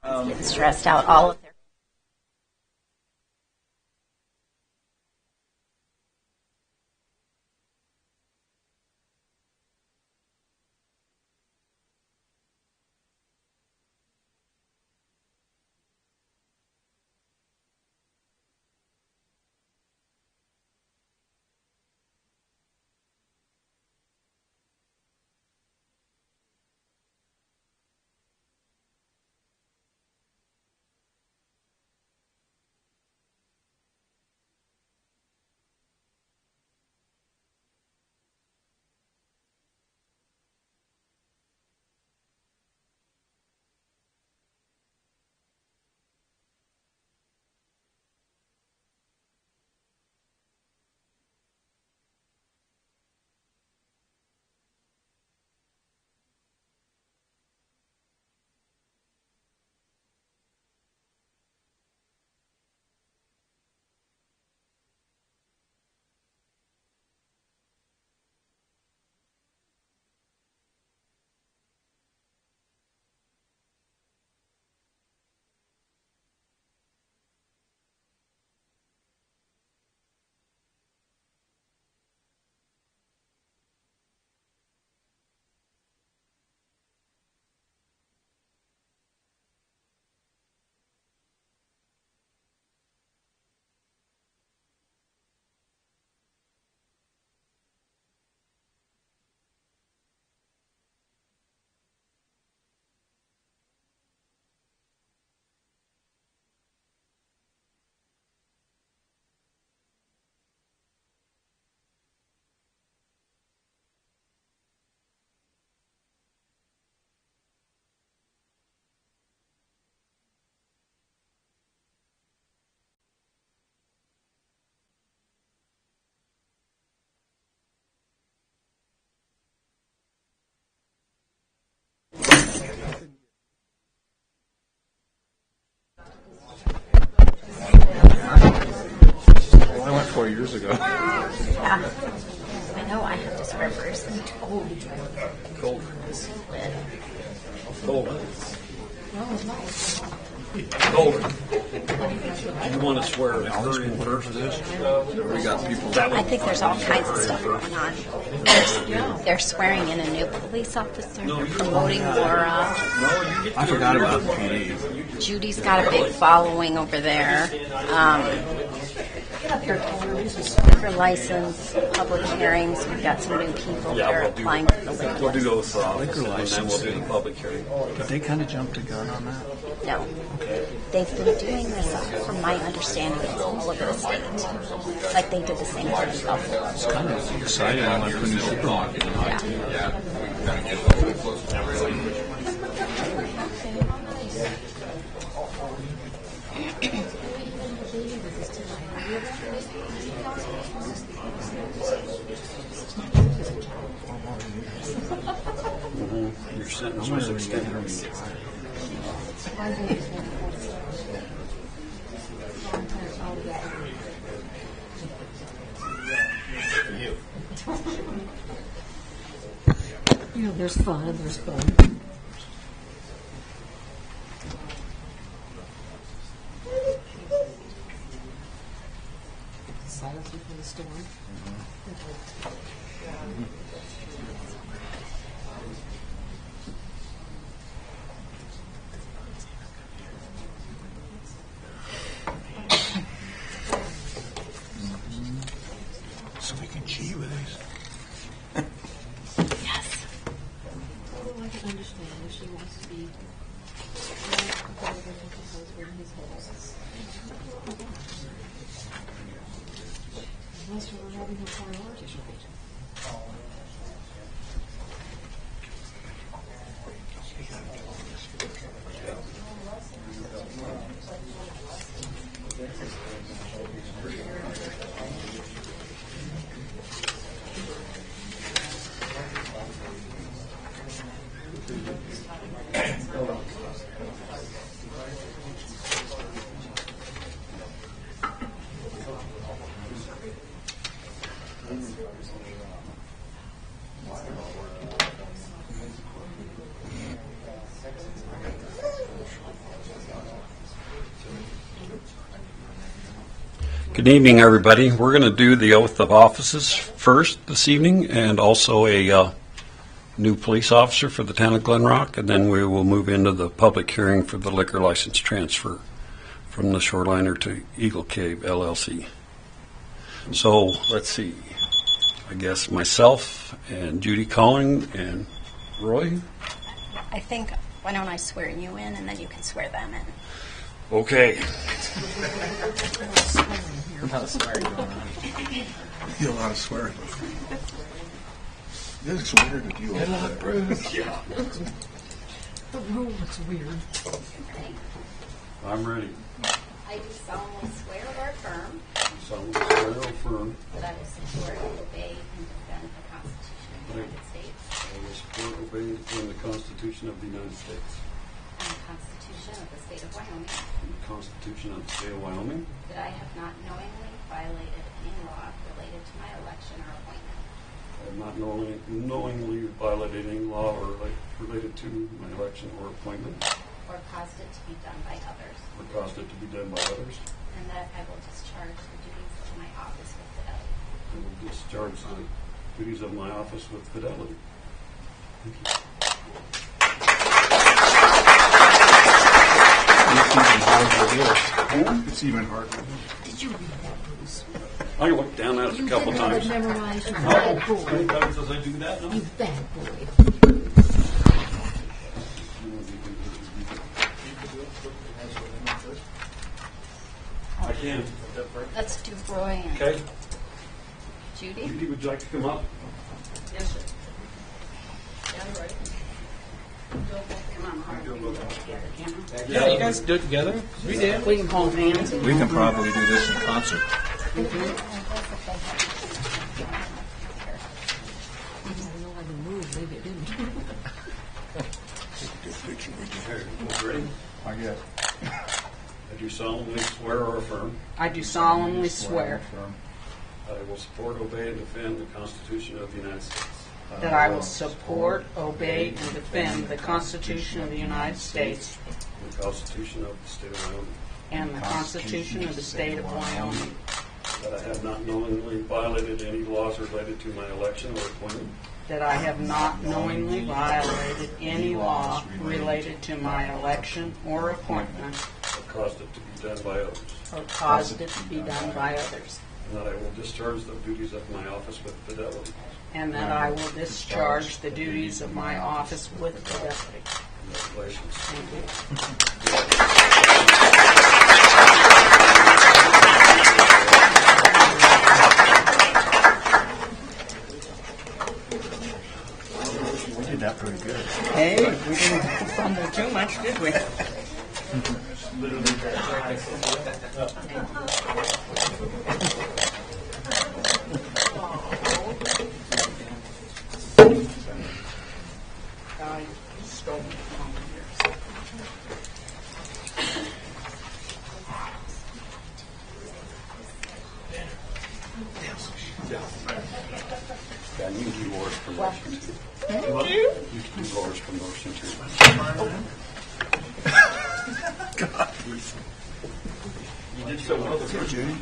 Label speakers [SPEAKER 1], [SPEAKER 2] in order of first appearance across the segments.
[SPEAKER 1] Getting stressed out. All of their
[SPEAKER 2] Well, I went 4 years ago.
[SPEAKER 1] yeah. I know I have to swear first.
[SPEAKER 3] Cold.
[SPEAKER 1] Cold.
[SPEAKER 3] Cold. You want to swear her in first?
[SPEAKER 2] We got people.
[SPEAKER 1] I think there's all kinds of stuff going on. They're swearing in a new police officer. They're promoting Laura.
[SPEAKER 2] I forgot about the PD.
[SPEAKER 1] Judy's got a big following over there. Her license, public hearings. We've got some new people that are applying for the liquor
[SPEAKER 3] We'll do
[SPEAKER 1] license.
[SPEAKER 3] those
[SPEAKER 2] Liquor
[SPEAKER 3] and then
[SPEAKER 2] license.
[SPEAKER 3] we'll do the public hearing.
[SPEAKER 2] Did they kind of jump the gun on that?
[SPEAKER 1] No. They've been doing this, from my understanding, it's all over the state. Like they did the same thing in Buffalo.
[SPEAKER 2] It's kind of exciting. I went to a new supermarket.
[SPEAKER 1] Yeah.
[SPEAKER 3] Your sentence was extended.
[SPEAKER 4] You know, there's fun and there's fun. Silence before the storm.
[SPEAKER 2] So we can cheat with these.
[SPEAKER 1] Yes.
[SPEAKER 4] Although I can understand if she wants to be competitive with his hosts. Unless we're having her priorities right.
[SPEAKER 5] Good evening, everybody. We're going to do the oath of offices first this evening, and also a new police officer for the town of Glen Rock, and then we will move into the public hearing for the liquor license transfer from the Shoreliner to Eagle Cave LLC. So let's see. I guess myself and Judy Calling and Roy.
[SPEAKER 1] I think, why don't I swear you in and then you can swear them in?
[SPEAKER 5] Okay.
[SPEAKER 2] Feel a lot of swearing. It's weird that you over there.
[SPEAKER 4] The room looks weird.
[SPEAKER 5] I'm ready.
[SPEAKER 1] I do solemnly swear or affirm
[SPEAKER 5] Solemnly swear or affirm
[SPEAKER 1] that I will support, obey, and defend the Constitution of the United States
[SPEAKER 5] I will support, obey, and defend the Constitution of the United States
[SPEAKER 1] and the Constitution of the State of Wyoming,
[SPEAKER 5] and the Constitution of the State of Wyoming.
[SPEAKER 1] that I have not knowingly violated any law related to my election or appointment,
[SPEAKER 5] I have not knowingly violated any law or related to my election or appointment,
[SPEAKER 1] or caused it to be done by others,
[SPEAKER 5] or caused it to be done by others.
[SPEAKER 1] and that I will discharge the duties of my office with fidelity.
[SPEAKER 5] I will discharge the duties of my office with fidelity. Thank you.
[SPEAKER 2] It's even harder.
[SPEAKER 4] Did you read that, Bruce?
[SPEAKER 5] I looked down at it a couple
[SPEAKER 4] You had
[SPEAKER 5] times.
[SPEAKER 4] it memorized, you bad
[SPEAKER 5] How many
[SPEAKER 4] boy.
[SPEAKER 5] times does I do that? No?
[SPEAKER 4] You bad boy.
[SPEAKER 5] I can.
[SPEAKER 1] Let's do Roy and
[SPEAKER 5] Okay.
[SPEAKER 1] Judy.
[SPEAKER 5] Judy, would you like to come up?
[SPEAKER 1] Yes, sir. Come on, Roy.
[SPEAKER 6] Yeah, you guys do it together? We did.
[SPEAKER 4] We can hold hands.
[SPEAKER 2] We can probably do this in concert.
[SPEAKER 4] I don't know how to move, maybe it didn't.
[SPEAKER 5] Ready?
[SPEAKER 2] I guess.
[SPEAKER 5] I do solemnly swear or affirm
[SPEAKER 7] I do solemnly swear
[SPEAKER 5] that I will support, obey, and defend the Constitution of the United States
[SPEAKER 7] that I will support, obey, and defend the Constitution of the United States
[SPEAKER 5] and the Constitution of the State of Wyoming,
[SPEAKER 7] and the Constitution of the State of Wyoming,
[SPEAKER 5] that I have not knowingly violated any laws related to my election or appointment,
[SPEAKER 7] that I have not knowingly violated any law related to my election or appointment
[SPEAKER 5] or caused it to be done by others,
[SPEAKER 7] or caused it to be done by others,
[SPEAKER 5] and that I will discharge the duties of my office with fidelity.
[SPEAKER 7] and that I will discharge the duties of my office with fidelity.
[SPEAKER 5] Congratulations.
[SPEAKER 7] Thank you.
[SPEAKER 2] We did that pretty good.
[SPEAKER 7] Hey, we didn't fumble too much, did we? I stole it from here.
[SPEAKER 5] Yeah, and you can do Laura's promotion too. You can do Laura's promotion too.
[SPEAKER 3] You did so well.
[SPEAKER 2] Judy?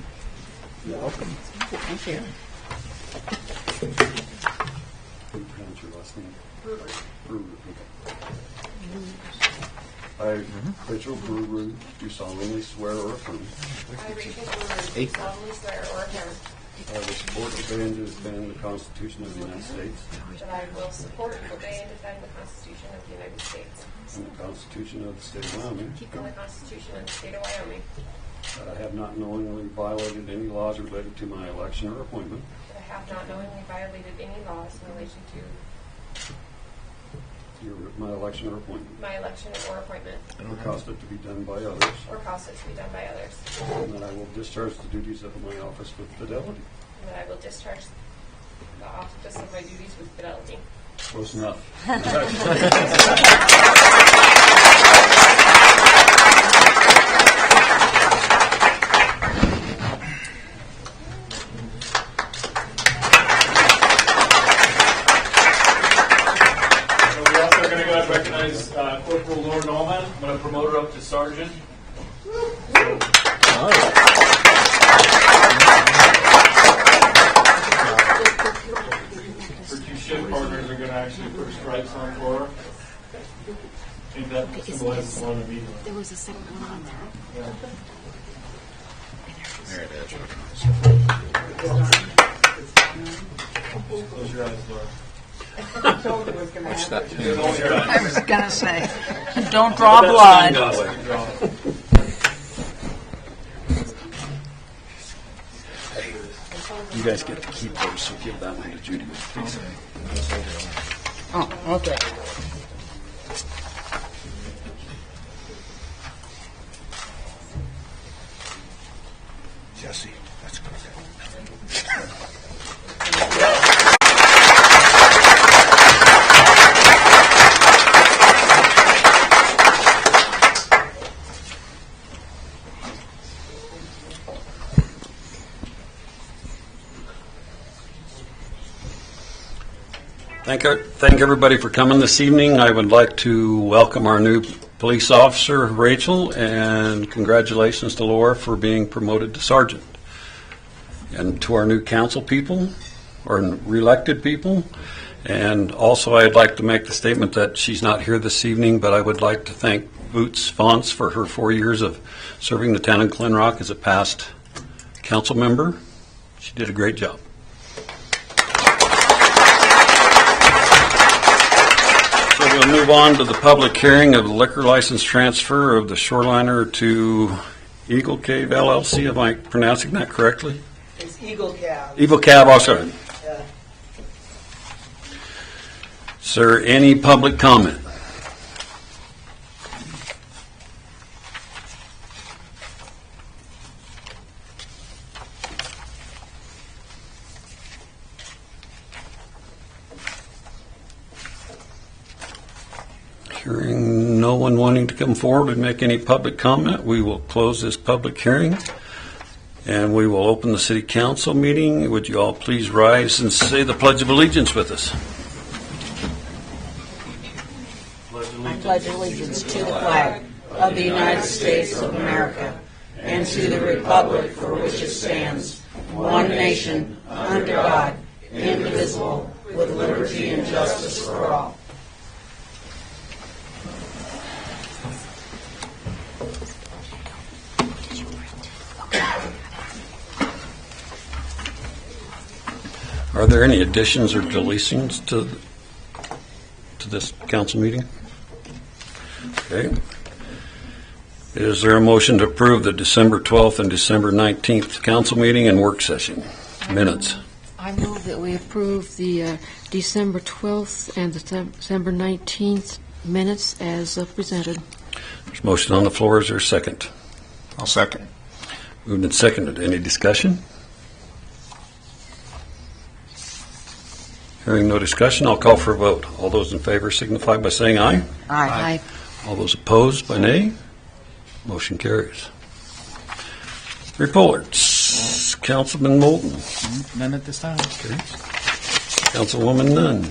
[SPEAKER 7] Thank you.
[SPEAKER 5] How do you pronounce your last name? Brewer. Okay. I, Rachel Brewer, do solemnly swear or affirm
[SPEAKER 8] I, Rachel Brewer, solemnly swear or affirm
[SPEAKER 5] I will support, obey, and defend the Constitution of the United States
[SPEAKER 8] that I will support, obey, and defend the Constitution of the United States
[SPEAKER 5] and the Constitution of the State of Wyoming,
[SPEAKER 8] and the Constitution of the State of Wyoming,
[SPEAKER 5] that I have not knowingly violated any laws related to my election or appointment,
[SPEAKER 8] that I have not knowingly violated any laws in relation to
[SPEAKER 5] my election or appointment,
[SPEAKER 8] my election or appointment,
[SPEAKER 5] or caused it to be done by others,
[SPEAKER 8] or caused it to be done by others,
[SPEAKER 5] and that I will discharge the duties of my office with fidelity.
[SPEAKER 8] and that I will discharge the office of my duties with fidelity.
[SPEAKER 5] Close enough.
[SPEAKER 3] We're also going to go and recognize Corporal Laura Nallman. I'm going to promote her up to sergeant.
[SPEAKER 9] actually put stripes on for her. I think that symbolizes one immediately.
[SPEAKER 4] There was a second one on there.
[SPEAKER 2] There it is.
[SPEAKER 9] Close your eyes, Laura.
[SPEAKER 2] What's that?
[SPEAKER 7] I was gonna say, don't draw blood.
[SPEAKER 5] You guys get to keep those, so give that one to Judy, please.
[SPEAKER 7] Oh, okay.
[SPEAKER 2] Jesse, that's correct.
[SPEAKER 5] Thank everybody for coming this evening. I would like to welcome our new police officer, Rachel, and congratulations to Laura for being promoted to sergeant. And to our new council people, or re-elected people. And also I'd like to make the statement that she's not here this evening, but I would like to thank Boots Fonts for her 4 years of serving the town of Glen Rock as a past council member. She did a great job. So we'll move on to the public hearing of the liquor license transfer of the Shoreliner to Eagle Cave LLC. Am I pronouncing that correctly?
[SPEAKER 10] It's Eagle Cab.
[SPEAKER 5] Eagle Cab, also. Sir, any public comment? Hearing no one wanting to come forward and make any public comment, we will close this public hearing and we will open the city council meeting. Would you all please rise and say the Pledge of Allegiance with us?
[SPEAKER 7] I pledge allegiance to the flag of the United States of America and to the republic for which it stands, one nation, under God, indivisible, with liberty and justice for all.
[SPEAKER 5] Are there any additions or deletions to this council meeting? Okay. Is there a motion to approve the December 12th and December 19th council meeting and work session minutes?
[SPEAKER 4] I move that we approve the December 12th and the December 19th minutes as presented.
[SPEAKER 5] There's a motion on the floor. Is there a second?
[SPEAKER 2] I'll second.
[SPEAKER 5] Moved and seconded. Any discussion? Hearing no discussion, I'll call for a vote. All those in favor signify by saying aye.
[SPEAKER 4] Aye.
[SPEAKER 5] All those opposed by nay. Motion carries. Reports. Councilman Moulton.
[SPEAKER 6] None at this time.
[SPEAKER 5] Okay. Councilwoman Nunn.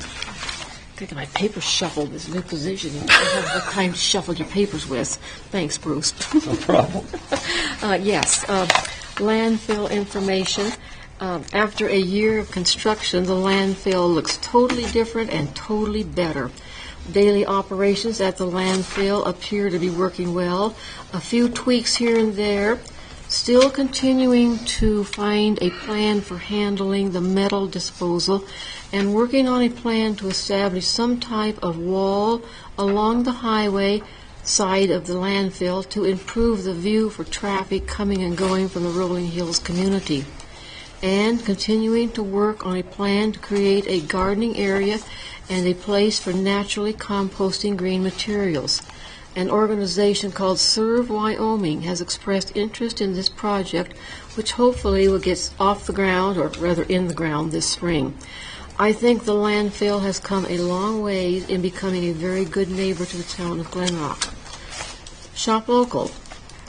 [SPEAKER 4] Getting my papers shuffled, this new position. You don't have the time to shuffle your papers with. Thanks, Bruce.
[SPEAKER 5] No problem.
[SPEAKER 4] Yes, landfill information. After a year of construction, the landfill looks totally different and totally better. Daily operations at the landfill appear to be working well. A few tweaks here and there. Still continuing to find a plan for handling the metal disposal and working on a plan to establish some type of wall along the highway side of the landfill to improve the view for traffic coming and going from the Rolling Hills community. And continuing to work on a plan to create a gardening area and a place for naturally composting green materials. An organization called Serve Wyoming has expressed interest in this project, which hopefully will get off the ground, or rather in the ground, this spring. I think the landfill has come a long way in becoming a very good neighbor to the town of Glen Rock. Shop local.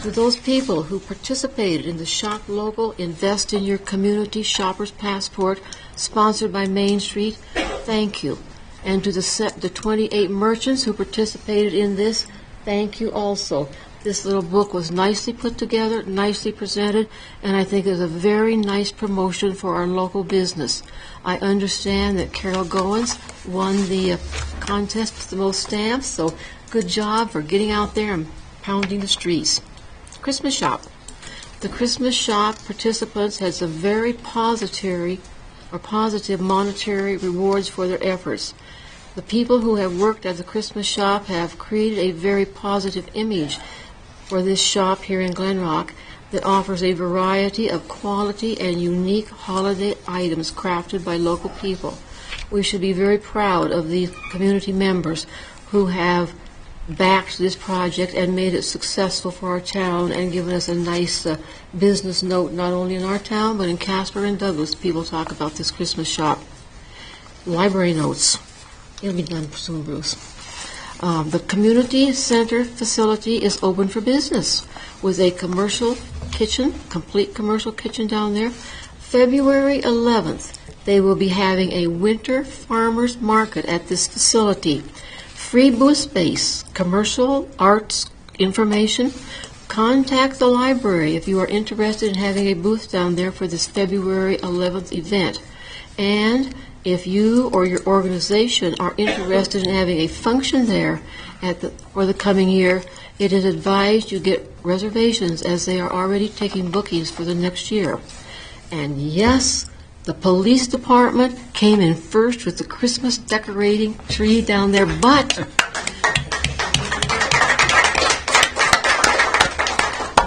[SPEAKER 4] To those people who participated in the Shop Local Invest in Your Community Shopper's Passport, sponsored by Main Street, thank you. And to the 28 merchants who participated in this, thank you also. This little book was nicely put together, nicely presented, and I think is a very nice promotion for our local business. I understand that Carol Goins won the contest with the most stamps, so good job for getting out there and pounding the streets. Christmas shop. The Christmas shop participants had some very positive monetary rewards for their efforts. The people who have worked at the Christmas shop have created a very positive image for this shop here in Glen Rock that offers a variety of quality and unique holiday items crafted by local people. We should be very proud of the community members who have backed this project and made it successful for our town and given us a nice business note, not only in our town, but in Casper and Douglas. People talk about this Christmas shop. Library notes. It'll be done soon, Bruce. The community center facility is open for business with a commercial kitchen, complete commercial kitchen down there. February 11th, they will be having a winter farmers market at this facility. Free booth space, commercial, arts, information. Contact the library if you are interested in having a booth down there for this February 11th event. And if you or your organization are interested in having a function there for the coming year, it is advised you get reservations as they are already taking bookings for the next year. And yes, the police department came in first with the Christmas decorating tree down there, but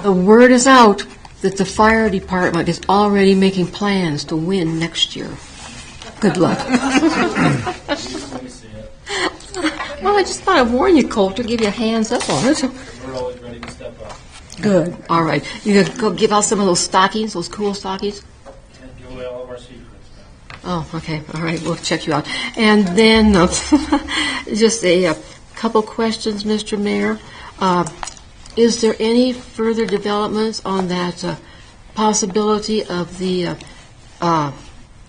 [SPEAKER 4] the word is out that the fire department is already making plans to win next year. Good luck. Well, I just thought I'd warn you, Coulter, give you a hands up on it.
[SPEAKER 9] We're always ready to step up.
[SPEAKER 4] Good. All right. You gonna go give out some of those stockings, those cool stockings?
[SPEAKER 9] And give away all of our secrets now.
[SPEAKER 4] Oh, okay. All right. We'll check you out. And then just a couple questions, Mr. Mayor. Is there any further developments on that possibility of the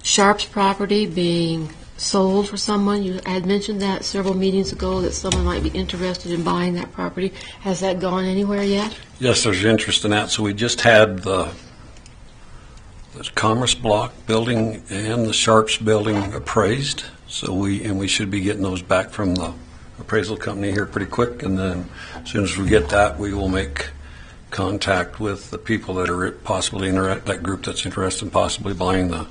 [SPEAKER 4] Sharps property being sold for someone? You had mentioned that several meetings ago, that someone might be interested in buying that property. Has that gone anywhere yet?
[SPEAKER 5] Yes, there's interest in that. So we just had the Commerce Block building and the Sharps building appraised. So we should be getting those back from the appraisal company here pretty quick. And then as soon as we get that, we will make contact with the people that are possibly that group that's interested in possibly buying the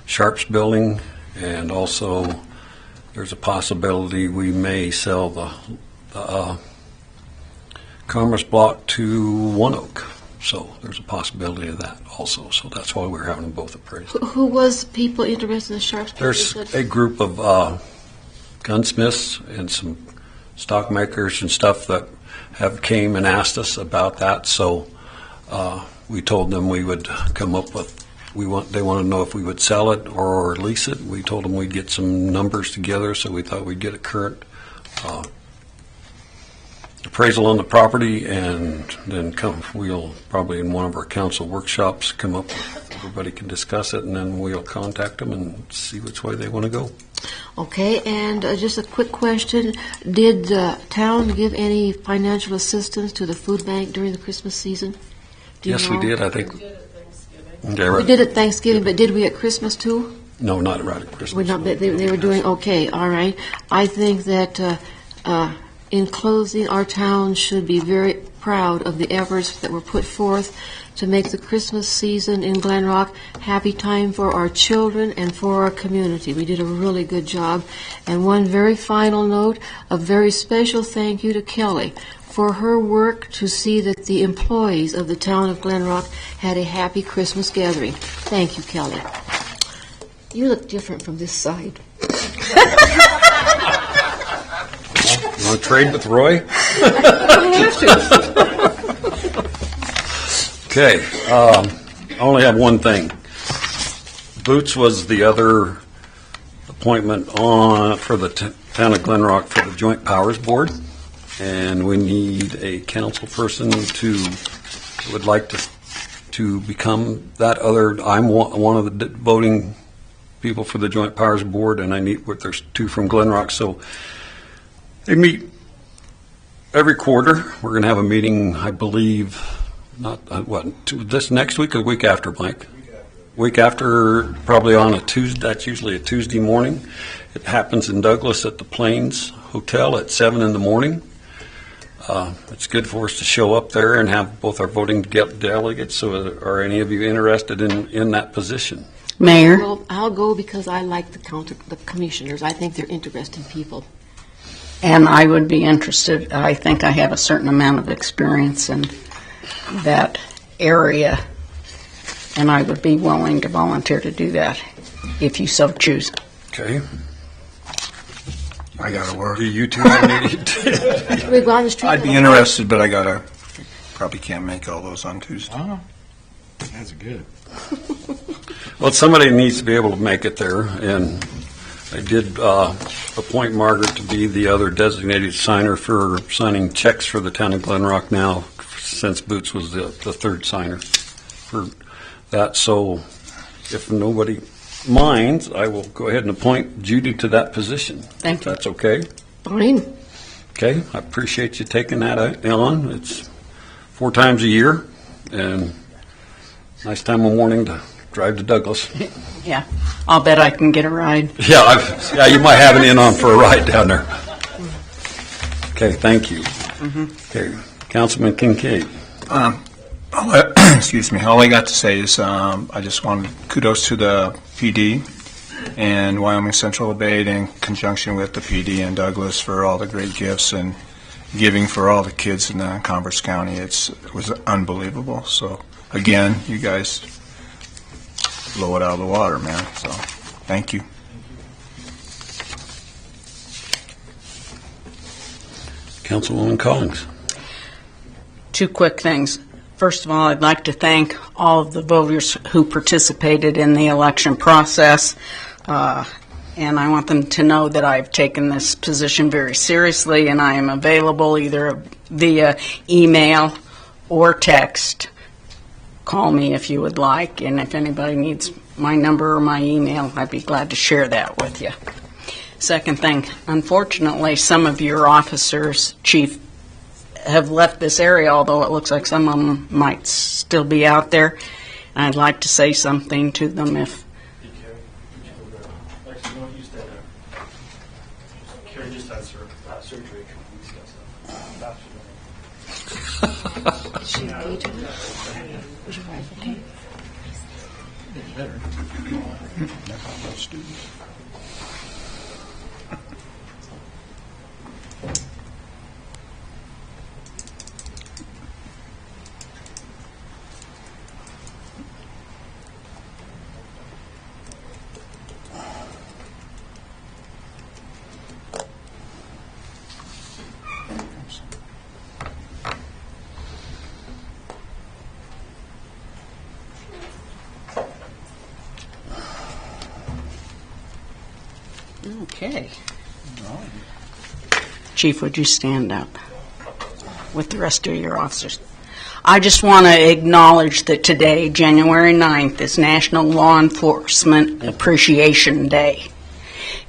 [SPEAKER 5] Sharps building. And also there's a possibility we may sell the Commerce Block to One Oak. So there's a possibility of that also. So that's why we're having them both appraised.
[SPEAKER 4] Who was people interested in the Sharps?
[SPEAKER 5] There's a group of gunsmiths and some stock makers and stuff that have came and asked us about that. So we told them we would come up with, they want to know if we would sell it or lease it. We told them we'd get some numbers together, so we thought we'd get a current appraisal on the property, and then we'll probably in one of our council workshops come up with, everybody can discuss it, and then we'll contact them and see which way they want to go.
[SPEAKER 4] Okay, and just a quick question. Did the town give any financial assistance to the food bank during the Christmas season? Do you
[SPEAKER 5] Yes,
[SPEAKER 4] know?
[SPEAKER 5] we did, I think.
[SPEAKER 8] We did at Thanksgiving.
[SPEAKER 5] Okay, right.
[SPEAKER 4] We did at Thanksgiving, but did we at Christmas too?
[SPEAKER 5] No, not right at Christmas.
[SPEAKER 4] We not, they were doing okay, all right. I think that in closing, our town should be very proud of the efforts that were put forth to make the Christmas season in Glen Rock happy time for our children and for our community. We did a really good job. And one very final note, a very special thank you to Kelly for her work to see that the employees of the town of Glen Rock had a happy Christmas gathering. Thank you, Kelly. You look different from this side.
[SPEAKER 5] You want to trade with Roy? Okay, I only have one thing. Boots was the other appointment for the town of Glen Rock for the Joint Powers Board, and we need a council person would like to become that other. I'm one of the voting people for the Joint Powers Board, and there's two from Glen Rock, so they meet every quarter, we're going to have a meeting, I believe, this next week or the week after, Mike? Week after, probably on a Tuesday. That's usually a Tuesday morning. It happens in Douglas at the Plains Hotel at 7 in the morning. It's good for us to show up there and have both our voting delegates. So are any of you interested in that position?
[SPEAKER 7] Mayor?
[SPEAKER 4] Well, I'll go because I like the commissioners. I think they're interesting people.
[SPEAKER 7] And I would be interested. I think I have a certain amount of experience in that area, and I would be willing to volunteer to do that if you so choose.
[SPEAKER 5] Okay.
[SPEAKER 2] I gotta work.
[SPEAKER 5] Do you two have any?
[SPEAKER 4] We go on the street.
[SPEAKER 2] I'd be interested, but probably can't make all those on Tuesday.
[SPEAKER 6] Oh, that's good.
[SPEAKER 5] Well, somebody needs to be able to make it there, and I did appoint Margaret to be the other designated signer for signing checks for the town of Glen Rock now, since Boots was the third signer for that. So if nobody minds, I will go ahead and appoint Judy to that position.
[SPEAKER 7] Thank you.
[SPEAKER 5] That's okay?
[SPEAKER 4] Fine.
[SPEAKER 5] Okay, I appreciate you taking that on. It's 4 times a year, and nice time of morning to drive to Douglas.
[SPEAKER 7] Yeah, I'll bet I can get a ride.
[SPEAKER 5] Yeah, you might have an in on for a ride down there. Okay, thank you. Okay, Councilman Kincaid.
[SPEAKER 2] Excuse me. All I got to say is I just wanted kudos to the PD and Wyoming Central Debate in conjunction with the PD and Douglas for all the great gifts and giving for all the kids in Converse County. It was unbelievable. So again, you guys blow it out of the water, man. So thank you.
[SPEAKER 5] Councilwoman Collins.
[SPEAKER 7] 2 quick things. First of all, I'd like to thank all of the voters who participated in the election process, and I want them to know that I've taken this position very seriously, and I am available either via email or text. Call me if you would like, and if anybody needs my number or my email, I'd be glad to share that with you. Second thing, unfortunately, some of your officers, Chief, have left this area, although it looks like some of them might still be out there. And I'd like to say something to them if...
[SPEAKER 9] Actually, no, you stay there. Carrie just had surgery.
[SPEAKER 7] Okay. Chief, would you stand up with the rest of your officers? I just want to acknowledge that today, January 9th, is National Law Enforcement Appreciation Day.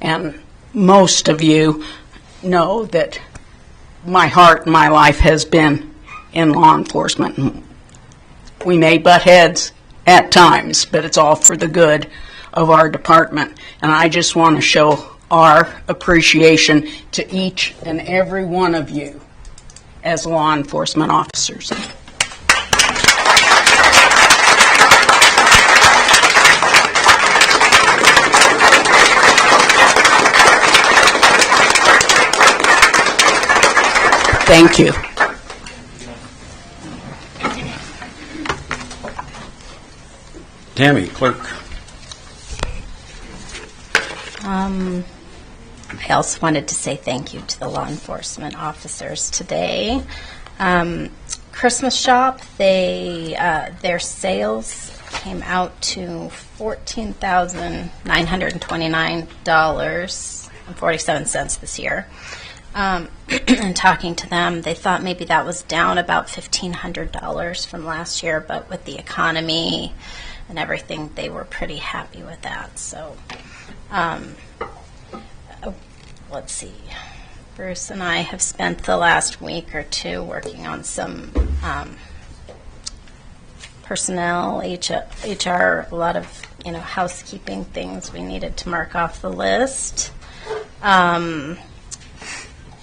[SPEAKER 7] And most of you know that my heart and my life has been in law enforcement. We may butt heads at times, but it's all for the good of our department. And I just want to show our appreciation to each and every one of you as law enforcement officers. Thank you.
[SPEAKER 5] Tammy, clerk.
[SPEAKER 1] I also wanted to say thank you to the law enforcement officers today. Christmas shop, their sales came out to $14,929.47 this year. And talking to them, they thought maybe that was down about $1,500 from last year, but with the economy and everything, they were pretty happy with that. So, let's see. Bruce and I have spent the last week or two working on some personnel, HR, a lot of housekeeping things we needed to mark off the list.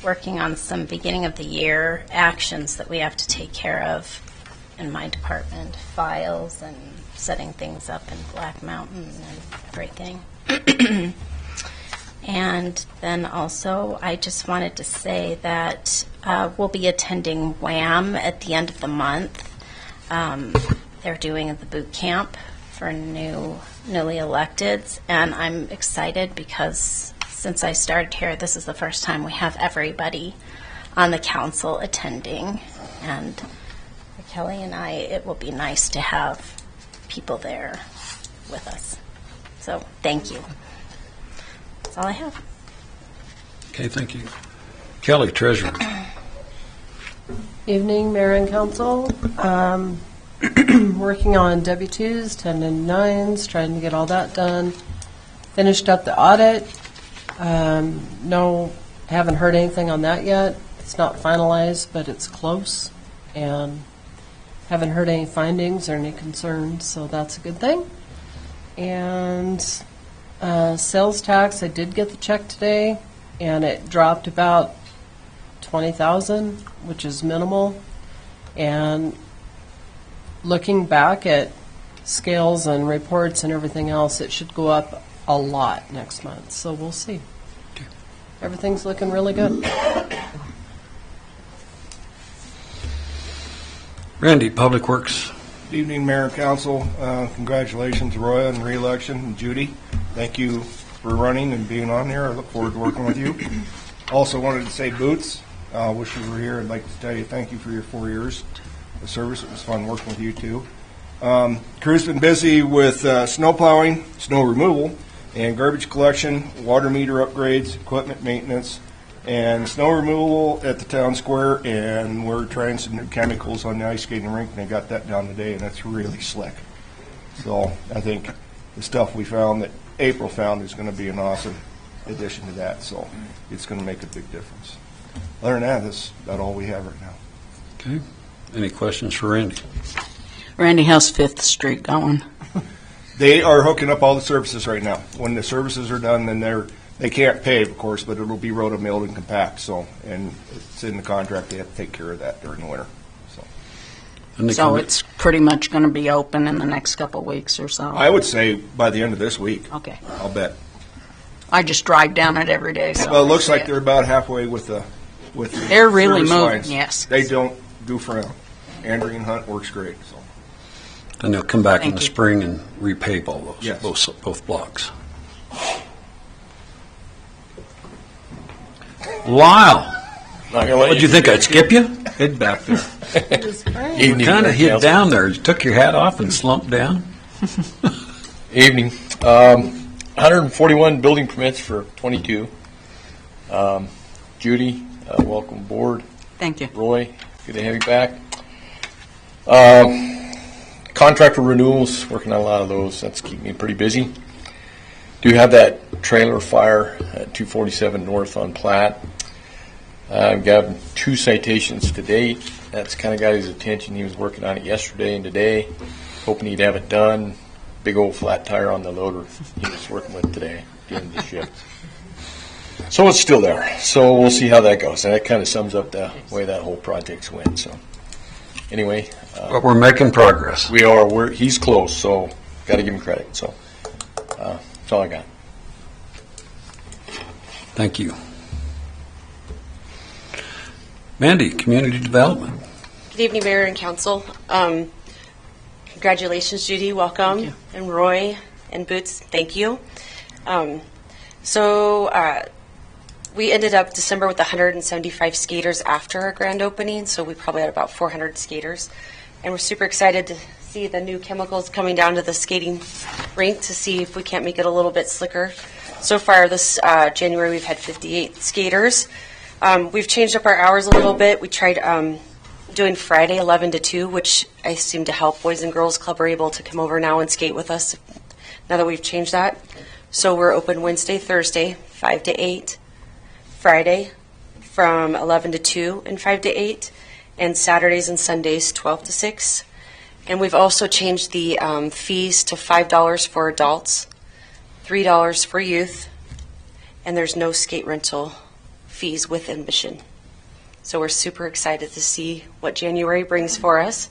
[SPEAKER 1] Working on some beginning of the year actions that we have to take care of in my department, files and setting things up in Black Mountain and everything. And then also, I just wanted to say that we'll be attending WHAM at the end of the month. They're doing the boot camp for newly electeds, and I'm excited because since I started here, this is the first time we have everybody on the council attending. And for Kelly and I, it will be nice to have people there with us. So thank you. That's all I have.
[SPEAKER 5] Okay, thank you. Kelly, treasurer.
[SPEAKER 10] Evening, Mayor and Council. Working on W-2s, 1099s, trying to get all that done. Finished up the audit. No, haven't heard anything on that yet. It's not finalized, but it's close. And haven't heard any findings or any concerns, so that's a good thing. And sales tax, I did get the check today, and it dropped about $20,000, which is minimal. And looking back at scales and reports and everything else, it should go up a lot next month. So we'll see. Everything's looking really good.
[SPEAKER 5] Randy, Public Works.
[SPEAKER 11] Good evening, Mayor and Council. Congratulations, Roy, on re-election, and Judy. Thank you for running and being on here. I look forward to working with you. Also wanted to say, Boots, wish you were here. I'd like to tell you thank you for your 4 years of service. It was fun working with you, too. Crew's been busy with snow plowing, snow removal, and garbage collection, water meter upgrades, equipment maintenance, and snow removal at the town square, and we're trying some new chemicals on the ice skating rink, and they got that done today, and that's really slick. So I think the stuff we found that April found is going to be an awesome addition to that, so it's going to make a big difference. Other than that, that's about all we have right now.
[SPEAKER 5] Okay. Any questions for Randy?
[SPEAKER 7] Randy, how's 5th Street going?
[SPEAKER 11] They are hooking up all the services right now. When the services are done, then they can't pave, of course, but it'll be roto-milled and compact. So, and it's in the contract. They have to take care of that during the winter.
[SPEAKER 7] So it's pretty much going to be open in the next couple of weeks or so?
[SPEAKER 11] I would say by the end of this week.
[SPEAKER 7] Okay.
[SPEAKER 11] I'll bet.
[SPEAKER 7] I just drive down it every day. So
[SPEAKER 11] well, it looks like they're about halfway with the
[SPEAKER 7] they're really
[SPEAKER 11] service
[SPEAKER 7] moving.
[SPEAKER 11] lines.
[SPEAKER 7] Yes.
[SPEAKER 11] They don't goof around. Andrew and Hunt works great. So.
[SPEAKER 5] And they'll come back in
[SPEAKER 7] Thank
[SPEAKER 5] the
[SPEAKER 7] you.
[SPEAKER 5] spring and repave all those,
[SPEAKER 11] Yes.
[SPEAKER 5] both blocks. Lyle, what'd you think? I'd skip you?
[SPEAKER 2] Hid back there.
[SPEAKER 5] You kind of hid down there. You took your hat off and slumped down.
[SPEAKER 9] Evening. 141 building permits for 22. Judy, welcome aboard.
[SPEAKER 7] Thank you.
[SPEAKER 9] Roy, good to have you back. Contractor renewals, working on a lot of those. That's keeping me pretty busy. Do have that trailer fire at 247 North on Platte. I've got 2 citations to date. That's kind of got his attention. He was working on it yesterday and today, hoping he'd have it done. Big old flat tire on the loader he was working with today, doing the shift. So it's still there. So we'll see how that goes. And that kind of sums up the way that whole project's went. So anyway,
[SPEAKER 5] But we're making progress.
[SPEAKER 9] we are. He's close, so got to give him credit. So that's all I got.
[SPEAKER 5] Thank you. Mandy, Community Development.
[SPEAKER 12] Good evening, Mayor and Council. Congratulations, Judy. Welcome. And Roy and Boots, thank you. We ended up December with 175 skaters after our grand opening, so we probably had about 400 skaters. And we're super excited to see the new chemicals coming down to the skating rink to see if we can't make it a little bit slicker. So far this January, we've had 58 skaters. We've changed up our hours a little bit. We tried doing Friday 11 to 2, which I seem to help. Boys and Girls Club are able to come over now and skate with us now that we've changed that. So we're open Wednesday, Thursday, 5 to 8, Friday, from 11 to 2 and 5 to 8, and Saturdays and Sundays 12 to 6. And we've also changed the fees to $5 for adults, $3 for youth, and there's no skate rental fees within Mission. So we're super excited to see what January brings for us.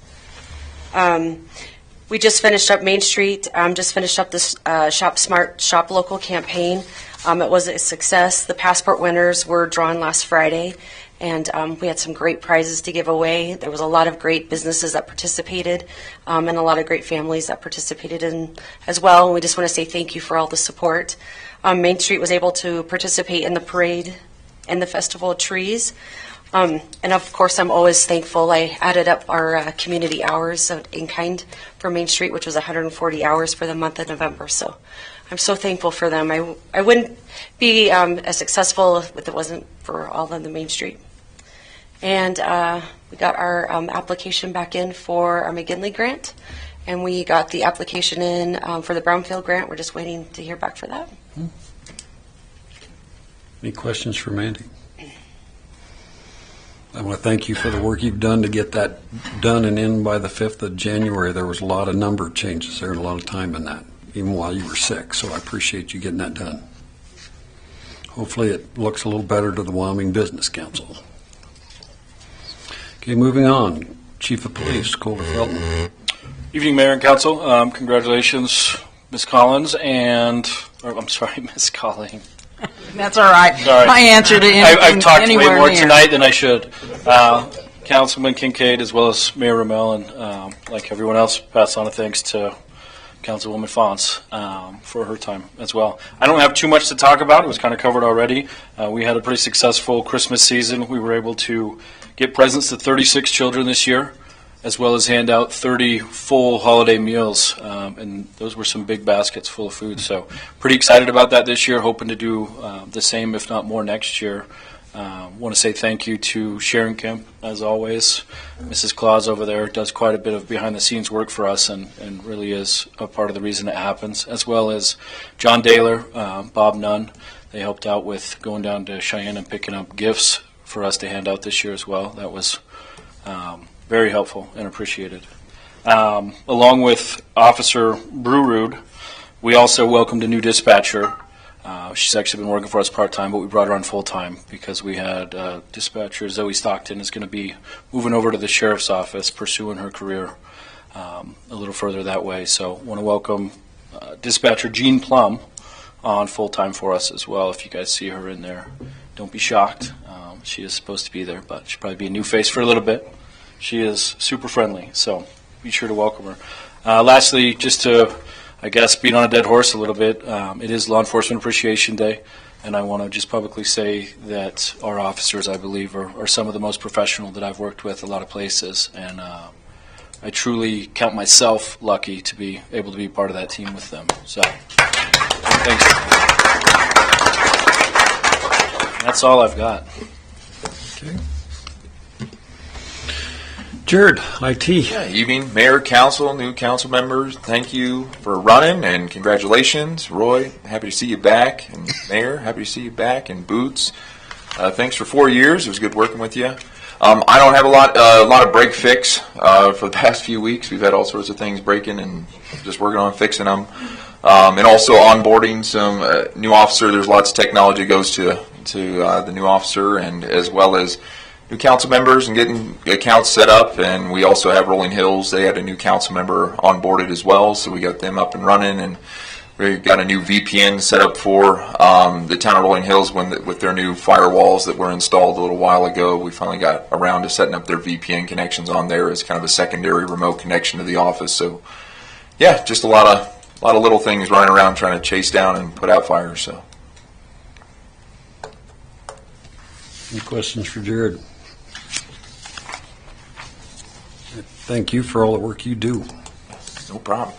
[SPEAKER 12] We just finished up Main Street, just finished up this Shop Smart, Shop Local campaign. It was a success. The passport winners were drawn last Friday, and we had some great prizes to give away. There was a lot of great businesses that participated, and a lot of great families that participated in as well. And we just want to say thank you for all the support. Main Street was able to participate in the parade and the Festival of Trees. And of course, I'm always thankful. I added up our community hours in kind for Main Street, which was 140 hours for the month of November. So I'm so thankful for them. I wouldn't be as successful if it wasn't for all of the Main Street. And we got our application back in for our McGinley grant, and we got the application in for the Brownfield grant. We're just waiting to hear back for that.
[SPEAKER 5] Any questions for Mandy? I want to thank you for the work you've done to get that done and in by the 5th of January. There was a lot of number changes there and a lot of time in that, even while you were sick, so I appreciate you getting that done. Hopefully it looks a little better to the Wyoming Business Council. Okay, moving on. Chief of Police, Colter Felton.
[SPEAKER 3] Evening, Mayor and Council. Congratulations, Ms. Collins, Ms. Colleen.
[SPEAKER 7] That's all right.
[SPEAKER 3] Sorry.
[SPEAKER 7] My answer to anything
[SPEAKER 3] I've talked way
[SPEAKER 7] anywhere
[SPEAKER 3] more
[SPEAKER 7] near.
[SPEAKER 3] tonight than I should. Councilman Kincaid, as well as Mayor Ramel, and like everyone else, pass on a thanks to Councilwoman Fonce for her time as well. I don't have too much to talk about. It was kind of covered already. We had a pretty successful Christmas season. We were able to get presents to 36 children this year, as well as hand out 30 full holiday meals, and those were some big baskets full of food. So pretty excited about that this year, hoping to do the same, if not more, next year. Want to say thank you to Sharon Kemp, as always. Mrs. Claus over there does quite a bit of behind-the-scenes work for us and really is a part of the reason it happens, as well as John Daler, Bob Nunn. They helped out with going down to Cheyenne and picking up gifts for us to hand out this year as well. That was very helpful and appreciated. Along with Officer Brewrood, we also welcomed a new dispatcher. She's actually been working for us part-time, but we brought her on full-time because we had dispatcher Zoe Stockton is going to be moving over to the sheriff's office, pursuing her career a little further that way. So I want to welcome dispatcher Jean Plum on full-time for us as well. If you guys see her in there, don't be shocked. She is supposed to be there, but she'll probably be a new face for a little bit. She is super friendly, so be sure to welcome her. Lastly, just to, I guess, beat on a dead horse a little bit, it is Law Enforcement Appreciation Day, and I want to just publicly say that our officers, I believe, are some of the most professional that I've worked with a lot of places, and I truly count myself lucky to be able to be part of that team with them. So, thanks. That's all I've got.
[SPEAKER 5] Okay. Jared, IT.
[SPEAKER 13] Yeah, evening, Mayor, Council, new council members. Thank you for running and congratulations. Roy, happy to see you back. And Mayor, happy to see you back. And Boots, thanks for 4 years. It was good working with you. I don't have a lot of break fix for the past few weeks. We've had all sorts of things breaking and just working on fixing them. And also onboarding some new officer. There's lots of technology goes to the new officer, and as well as new council members and getting accounts set up. And we also have Rolling Hills. They had a new council member onboarded as well, so we got them up and running. And we got a new VPN set up for the town of Rolling Hills with their new firewalls that were installed a little while ago. We finally got around to setting up their VPN connections on there as kind of a secondary remote connection to the office. So yeah, just a lot of little things running around trying to chase down and put out fires. So.
[SPEAKER 5] Any questions for Jared? Thank you for all the work you do.
[SPEAKER 13] No problem.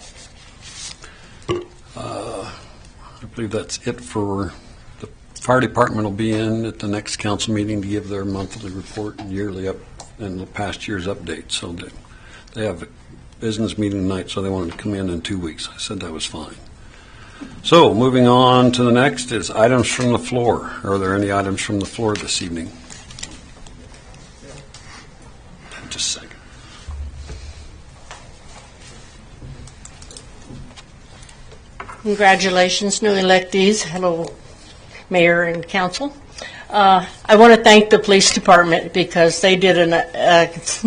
[SPEAKER 5] I believe that's it for the fire department. Will be in at the next council meeting to give their monthly report and yearly up and the past year's update. So they have a business meeting tonight, so they wanted to come in 2 weeks. I said that was fine. So moving on to the next is items from the floor. Are there any items from the floor this evening?
[SPEAKER 7] Congratulations, new electees. Hello, Mayor and Council. I want to thank the police department because they did an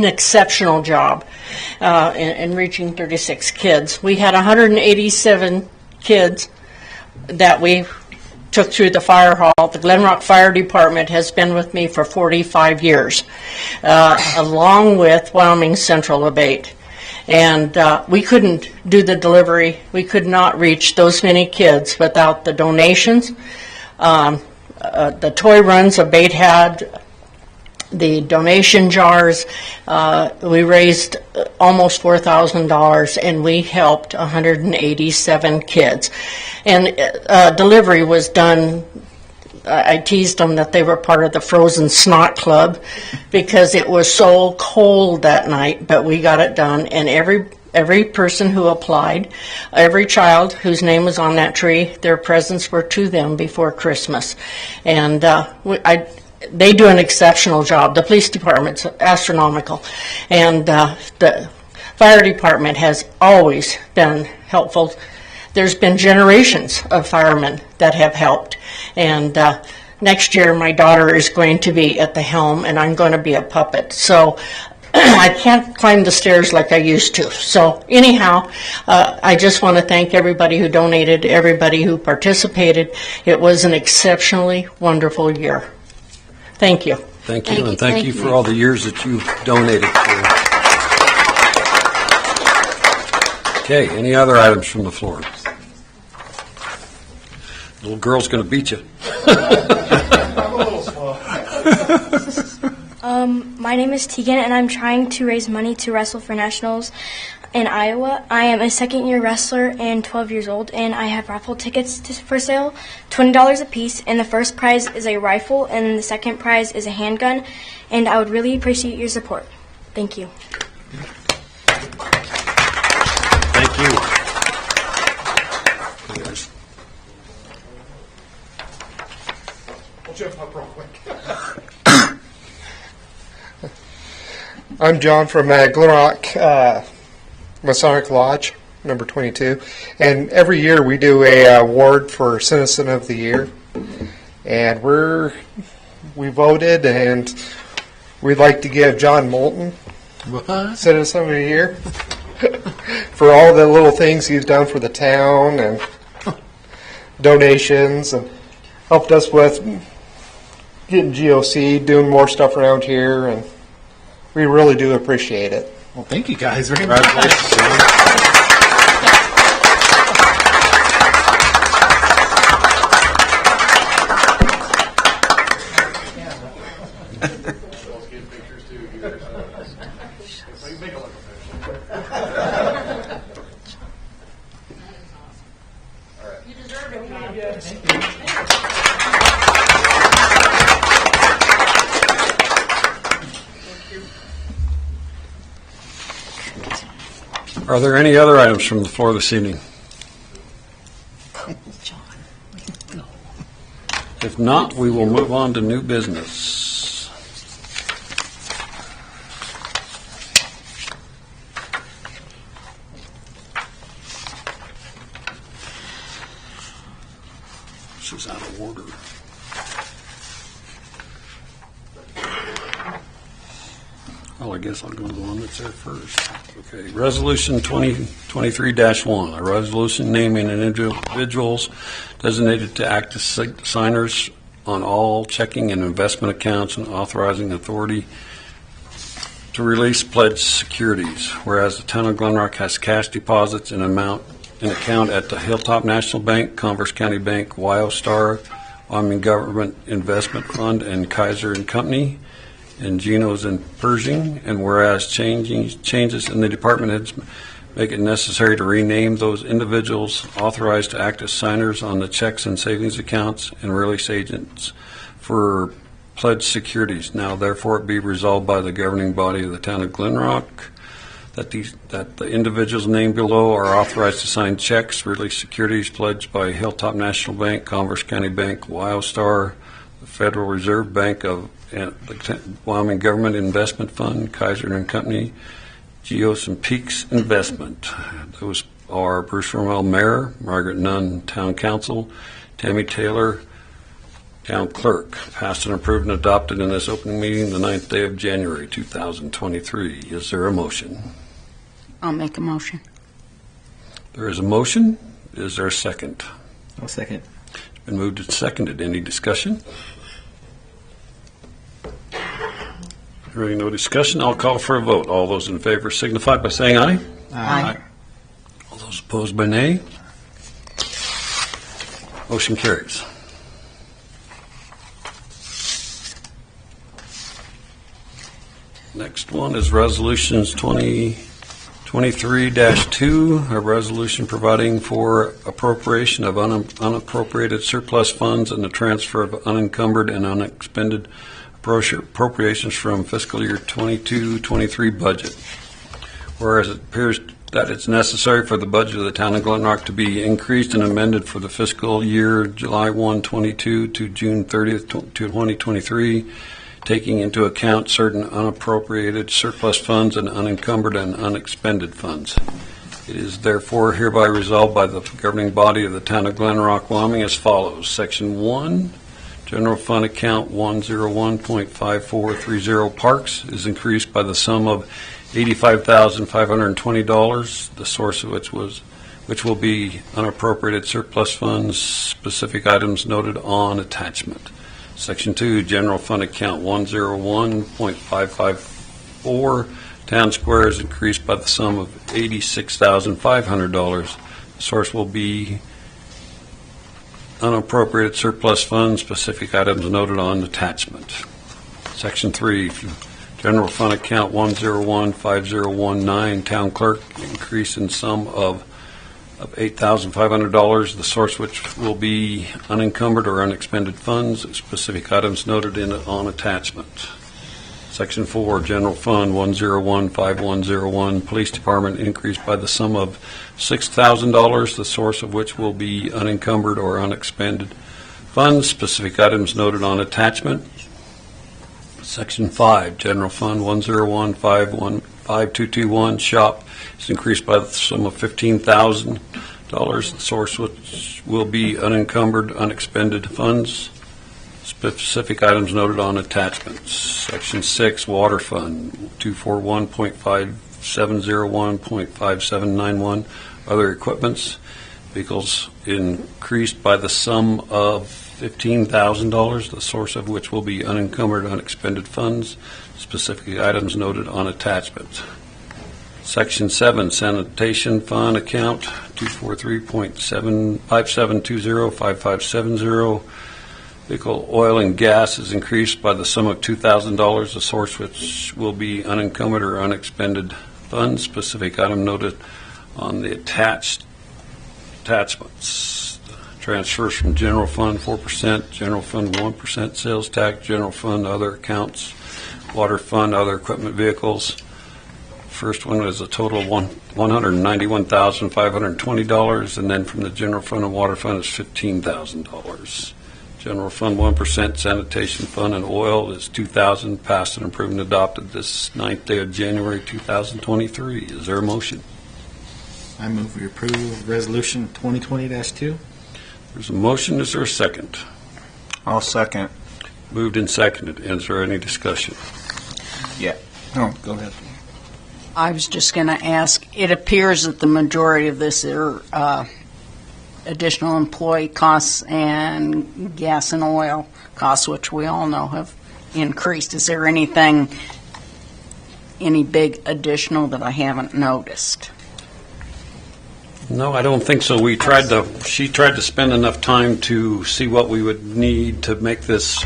[SPEAKER 7] exceptional job in reaching 36 kids. We had 187 kids that we took through the fire hall. The Glen Rock Fire Department has been with me for 45 years, along with Wyoming Central Abate. And we couldn't do the delivery. We could not reach those many kids without the donations. The toy runs Abate had, the donation jars. We raised almost $4,000, and we helped 187 kids. And delivery was done. I teased them that they were part of the Frozen Snot Club because it was so cold that night, but we got it done. And every person who applied, every child whose name was on that tree, their presents were to them before Christmas. And they do an exceptional job. The police department's astronomical. And the fire department has always been helpful. There's been generations of firemen that have helped. And next year, my daughter is going to be at the helm, and I'm going to be a puppet. So I can't climb the stairs like I used to. So anyhow, I just want to thank everybody who donated, everybody who participated. It was an exceptionally wonderful year. Thank you.
[SPEAKER 5] Thank you, and thank you for all the years that you've donated for. Okay, any other items from the floor? Little girl's going to beat you.
[SPEAKER 14] My name is Tegan, and I'm trying to raise money to wrestle for nationals in Iowa. I am a second-year wrestler and 12 years old, and I have raffle tickets for sale, $20 a piece, and the first prize is a rifle, and the second prize is a handgun, and I would really appreciate your support. Thank you.
[SPEAKER 5] Thank you.
[SPEAKER 15] I'll jump up real quick. I'm John from Glen Rock Masonic Lodge, number 22. And every year we do a award for Citizen of the Year. And we voted, and we'd like to give John Moulton Citizen of the Year for all the little things he's done for the town and donations and helped us with getting GOC, doing more stuff around here, and we really do appreciate it.
[SPEAKER 6] Well, thank you guys very much.
[SPEAKER 5] Are there any other items from the floor this evening? If not, we will move on to new business. This is out of order. Well, I guess I'll go to the one that's there first. Okay, Resolution 2023-1, a resolution naming individuals designated to act as signers on all checking and investment accounts and authorizing authority to release pledged securities. Whereas the town of Glen Rock has cash deposits in account at the Hilltop National Bank, Converse County Bank, WyoStar, Wyoming Government Investment Fund, and Kaiser and Company, and Geno's and Pershing, and whereas changes in the department heads make it necessary to rename those individuals authorized to act as signers on the checks and savings accounts and release agents for pledged securities. Now, therefore, it be resolved by the governing body of the town of Glen Rock that the individuals named below are authorized to sign checks, release securities pledged by Hilltop National Bank, Converse County Bank, WyoStar, the Federal Reserve Bank of the Wyoming Government Investment Fund, Kaiser and Company, Geos and Peaks Investment. Those are Bruce Rommel, Mayor, Margaret Nunn, Town Council, Tammy Taylor, Town Clerk. Passed and approved and adopted in this opening meeting the 9th day of January 2023. Is there a motion?
[SPEAKER 7] I'll make a motion.
[SPEAKER 5] There is a motion. Is there a second?
[SPEAKER 6] I'll second.
[SPEAKER 5] It's been moved and seconded. Any discussion? Hearing no discussion, I'll call for a vote. All those in favor signify by saying aye.
[SPEAKER 7] Aye.
[SPEAKER 5] All those opposed by nay. Motion carries. Next one is Resolutions 2023-2, a resolution providing for appropriation of unappropriated surplus funds and the transfer of unencumbered and unexpended appropriations from fiscal year 22-23 budget. Whereas it appears that it's necessary for the budget of the town of Glen Rock to be increased and amended for the fiscal year July 1, 22 to June 30th, 2023, taking into account certain unappropriated surplus funds and unencumbered and unexpended funds. It is therefore hereby resolved by the governing body of the town of Glen Rock, Wyoming as follows. Section 1, General Fund Account 101.5430 Parks is increased by the sum of $85,520, the source of which will be unappropriated surplus funds, specific items noted on attachment. Section 2, General Fund Account 101.554, Town Square is increased by the sum of $86,500. The source will be unappropriated surplus funds, specific items noted on attachment. Section 3, General Fund Account 1015019, Town Clerk, increase in sum of $8,500, the source which will be unencumbered or unexpended funds, specific items noted on attachment. Section 4, General Fund 1015101, Police Department, increased by the sum of $6,000, the source of which will be unencumbered or unexpended funds, specific items noted on attachment. Section 5, General Fund 1015221, Shop, is increased by the sum of $15,000, the source which will be unencumbered, unexpended funds, specific items noted on attachments. Section 6, Water Fund 241.5701.5791, other equipments, vehicles increased by the sum of $15,000, the source of which will be unencumbered, unexpended funds, specific items noted on attachment. Section 7, Sanitation Fund Account 243.57205570, vehicle oil and gas is increased by the sum of $2,000, the source which will be unencumbered or unexpended funds, specific item noted on the attachments. Transfers from General Fund 4%, General Fund 1% sales tax, General Fund other accounts, Water Fund other equipment vehicles. First one is a total of $191,520, and then from the General Fund and Water Fund is $15,000. General Fund 1% Sanitation Fund and Oil is $2,000, passed and approved and adopted this 9th day of January 2023. Is there a motion?
[SPEAKER 6] I move we approve Resolution 2020-2.
[SPEAKER 5] There's a motion. Is there a second?
[SPEAKER 2] I'll second.
[SPEAKER 5] Moved and seconded. Is there any discussion?
[SPEAKER 2] Yeah. No, go ahead.
[SPEAKER 7] I was just going to ask, it appears that the majority of this are additional employee costs and gas and oil costs, which we all know have increased. Is there any big additional that I haven't noticed?
[SPEAKER 5] No, I don't think so. She tried to spend enough time to see what we would need to make this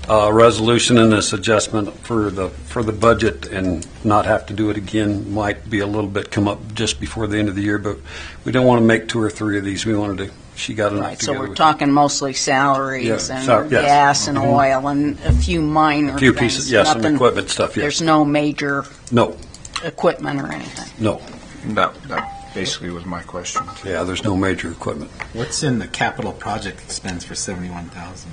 [SPEAKER 5] resolution and this adjustment for the budget and not have to do it again. Might be a little bit come up just before the end of the year, but we don't want to make 2 or 3 of these. We wanted to. She got enough
[SPEAKER 7] Right, so
[SPEAKER 5] together
[SPEAKER 7] we're
[SPEAKER 5] with-
[SPEAKER 7] talking mostly salaries
[SPEAKER 5] Yeah,
[SPEAKER 7] and
[SPEAKER 5] yes.
[SPEAKER 7] gas and oil and a few minor
[SPEAKER 5] A few
[SPEAKER 7] things.
[SPEAKER 5] pieces, yes, some
[SPEAKER 7] Nothing-
[SPEAKER 5] equipment stuff. Yes.
[SPEAKER 7] There's no major
[SPEAKER 5] No,
[SPEAKER 7] equipment or anything.
[SPEAKER 5] no.
[SPEAKER 2] That basically was my question.
[SPEAKER 5] Yeah, there's no major equipment.
[SPEAKER 6] What's in the capital project expense for $71,000?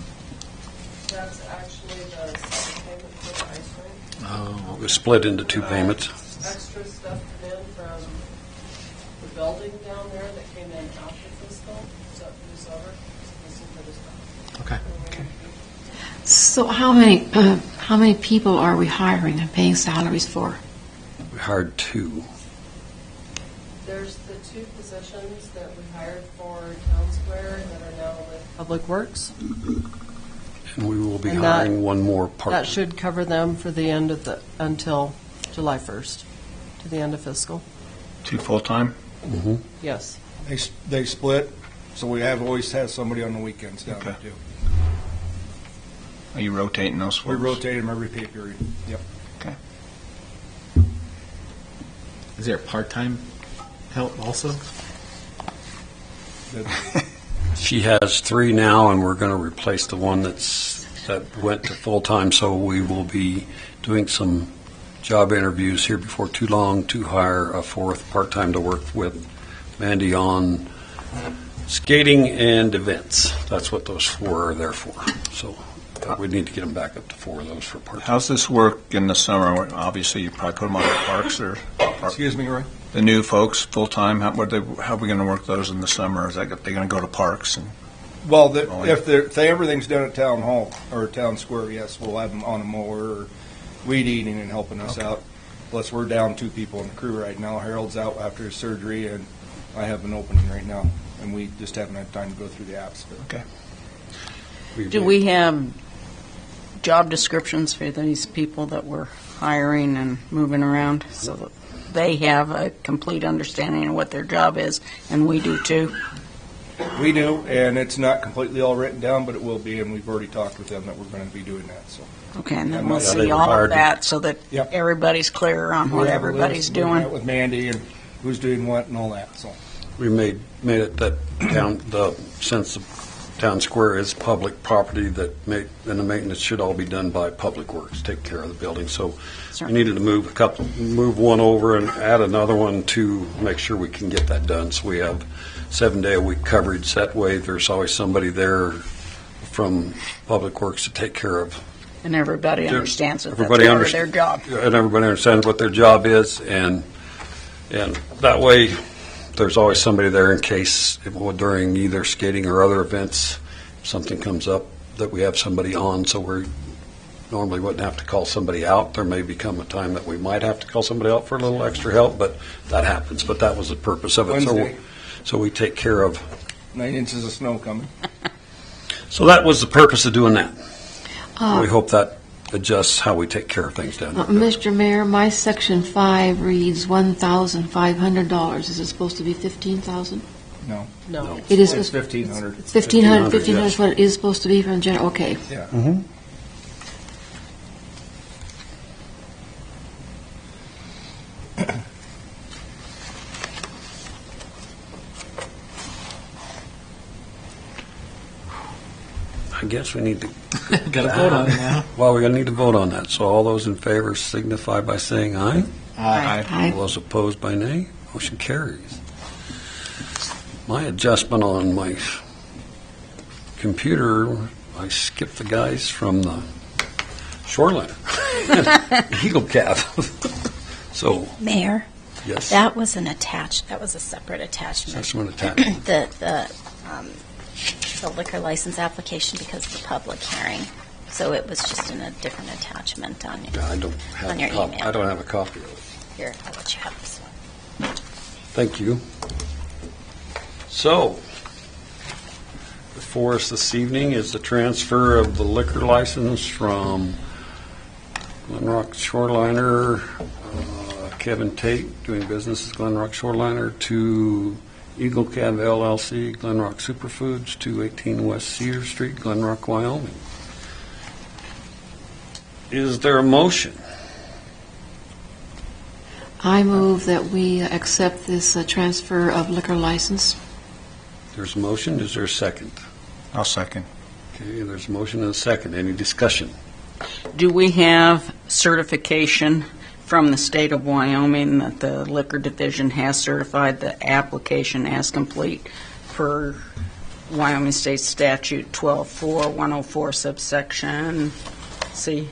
[SPEAKER 8] That's actually the second payment for the ice rink.
[SPEAKER 6] Oh,
[SPEAKER 5] It was split into 2 payments.
[SPEAKER 8] Extra stuff come in from the building down
[SPEAKER 4] So how many people are we hiring and paying salaries for?
[SPEAKER 5] We hired 2.
[SPEAKER 10] There's the 2 positions that we hired for Town Square that are now with Public Works.
[SPEAKER 5] And we will be
[SPEAKER 10] And that-
[SPEAKER 5] hiring one more
[SPEAKER 10] That
[SPEAKER 5] part.
[SPEAKER 10] should cover them for the end of until July 1st, to the end of fiscal.
[SPEAKER 2] 2 full-time?
[SPEAKER 5] Mhm.
[SPEAKER 10] Yes.
[SPEAKER 11] They split, so we have always had somebody on the weekends down there
[SPEAKER 2] Okay.
[SPEAKER 11] too.
[SPEAKER 2] Are you rotating those
[SPEAKER 11] We
[SPEAKER 2] folks?
[SPEAKER 11] rotate them every pay period. Yep.
[SPEAKER 2] Okay.
[SPEAKER 6] Is there part-time help also?
[SPEAKER 5] She has 3 now, and we're going to replace the one that went to full-time, so we will be doing some job interviews here before too long to hire a 4th part-time to work with Mandy on skating and events. That's what those 4 are there for. So we need to get them back up to 4 of those for part-time.
[SPEAKER 2] How's this work in the summer? Obviously, you probably put them on the parks or
[SPEAKER 11] Excuse me, Roy?
[SPEAKER 2] the new folks full-time. How are we going to work those in the summer? Is that they going to go to parks? And
[SPEAKER 11] Well, if everything's done at Town Hall or Town Square, yes, we'll have them on a mower or weed eating and helping us out. Plus, we're down 2 people in the crew right now. Harold's out after his surgery, and I have an opening right now, and we just haven't had time to go through the apps. But.
[SPEAKER 2] Okay.
[SPEAKER 7] Do we have job descriptions for these people that we're hiring and moving around so that they have a complete understanding of what their job is, and we do too?
[SPEAKER 11] We do, and it's not completely all written down, but it will be, and we've already talked with them that we're going to be doing that. So.
[SPEAKER 7] Okay, and then
[SPEAKER 11] Yeah,
[SPEAKER 7] we'll
[SPEAKER 11] they
[SPEAKER 7] see
[SPEAKER 11] were
[SPEAKER 7] all
[SPEAKER 11] hired
[SPEAKER 7] of that so that
[SPEAKER 11] Yep.
[SPEAKER 7] everybody's clear on
[SPEAKER 11] We
[SPEAKER 7] what
[SPEAKER 11] have a
[SPEAKER 7] everybody's
[SPEAKER 11] list. We met
[SPEAKER 7] doing.
[SPEAKER 11] with Mandy and who's doing what and all that. So.
[SPEAKER 5] We made it that since the Town Square is public property, and the maintenance should all be done by Public Works, take care of the building. So we needed to move one over and add another one to make sure we can get that done. So we have 7-day-a-week coverage. That way, there's always somebody there from Public Works to take care of.
[SPEAKER 7] And everybody understands that that's
[SPEAKER 5] Everybody
[SPEAKER 7] part of their job.
[SPEAKER 5] And everybody understands what their job is, and that way, there's always somebody there in case during either skating or other events, if something comes up, that we have somebody on, so we normally wouldn't have to call somebody out. There may become a time that we might have to call somebody out for a little extra help, but that happens. But that was the purpose of it.
[SPEAKER 11] Wednesday.
[SPEAKER 5] So we take care of.
[SPEAKER 11] 9 inches of snow coming.
[SPEAKER 5] So that was the purpose of doing that.
[SPEAKER 4] Uh,
[SPEAKER 5] We hope that adjusts how we take care of things down there.
[SPEAKER 4] Mr. Mayor, my Section 5 reads $1,500. Is it supposed to be $15,000?
[SPEAKER 11] No.
[SPEAKER 10] No.
[SPEAKER 4] It is
[SPEAKER 11] It's 1,500.
[SPEAKER 4] It's 1,500. 1,500
[SPEAKER 5] yes.
[SPEAKER 4] is what it is supposed to be from general. Okay.
[SPEAKER 11] Yeah.
[SPEAKER 5] Mm-hmm. I guess we need to.
[SPEAKER 6] Got to vote on it now.
[SPEAKER 5] Well, we're going to need to vote on that. So all those in favor signify by saying aye.
[SPEAKER 4] Aye.
[SPEAKER 5] All those opposed by nay. Motion carries. My adjustment on my computer, I skipped the guys from the shoreline. Eagle Cab. So,
[SPEAKER 1] Mayor,
[SPEAKER 5] yes.
[SPEAKER 1] that was a separate attachment.
[SPEAKER 5] That's one attachment.
[SPEAKER 1] The liquor license application because of the public hearing. So it was just in a different attachment on your,
[SPEAKER 5] I don't have
[SPEAKER 1] on your
[SPEAKER 5] a copy.
[SPEAKER 1] email.
[SPEAKER 5] I don't have a copy of it.
[SPEAKER 1] Here, I'll let you have this one.
[SPEAKER 5] Thank you. So, before us this evening is the transfer of the liquor license from Glenrock Shoreliner, Kevin Tate, doing business as Glenrock Shoreliner, to Eagle Cab LLC, Glenrock Superfoods, 218 West Cedar Street, Glenrock, Wyoming. Is there a motion?
[SPEAKER 4] I move that we accept this transfer of liquor license.
[SPEAKER 5] There's a motion. Is there a second?
[SPEAKER 2] I'll second.
[SPEAKER 5] Okay, there's a motion and a second. Any discussion?
[SPEAKER 7] Do we have certification from the state of Wyoming that the liquor division has certified the application as complete per Wyoming State Statute 124104 subsection C,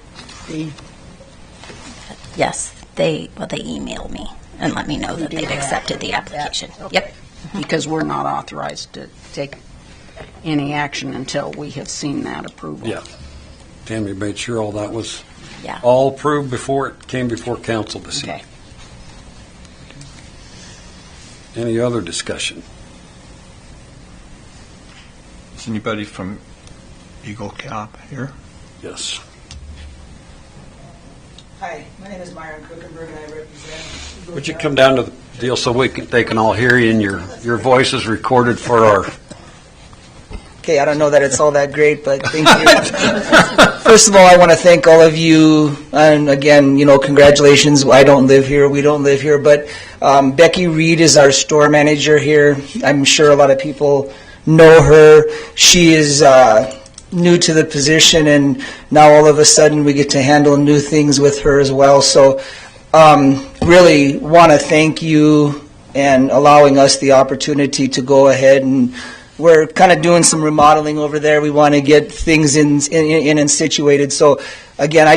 [SPEAKER 7] D?
[SPEAKER 1] Yes, they emailed me and let me know that they'd accepted the application. Yep.
[SPEAKER 7] Because we're not authorized to take any action until we have seen that approval.
[SPEAKER 5] Yeah. Tammy made sure all that was
[SPEAKER 1] Yeah.
[SPEAKER 5] all approved before it came before council this
[SPEAKER 1] Okay.
[SPEAKER 5] evening. Any other discussion?
[SPEAKER 2] Is anybody from Eagle Cap here?
[SPEAKER 5] Yes.
[SPEAKER 7] Hi, my name is Myron Kuchenberg, and I represent...
[SPEAKER 5] Would you come down to the deal so they can all hear you and your voice is recorded for our...
[SPEAKER 16] Okay, I don't know that it's all that great, but thank you. First of all, I want to thank all of you, and again, congratulations. I don't live here, we don't live here, but Becky Reed is our store manager here. I'm sure a lot of people know her. She is new to the position, and now all of a sudden we get to handle new things with her as well. So really want to thank you and allowing us the opportunity to go ahead, and we're kind of doing some remodeling over there. We want to get things in and situated. So again,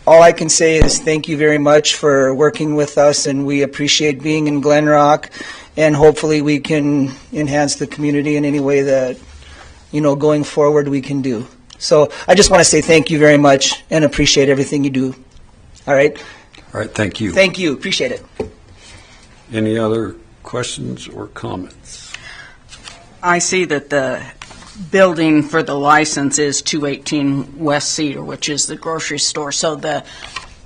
[SPEAKER 16] all I can say is thank you very much for working with us, and we appreciate being in Glen Rock, and hopefully we can enhance the community in any way that going forward we can do. So I just want to say thank you very much and appreciate everything you do. All right?
[SPEAKER 5] All right, thank you.
[SPEAKER 16] Thank you. Appreciate it.
[SPEAKER 5] Any other questions or comments?
[SPEAKER 17] I see that the building for the license is 218 West Cedar, which is the grocery store. So the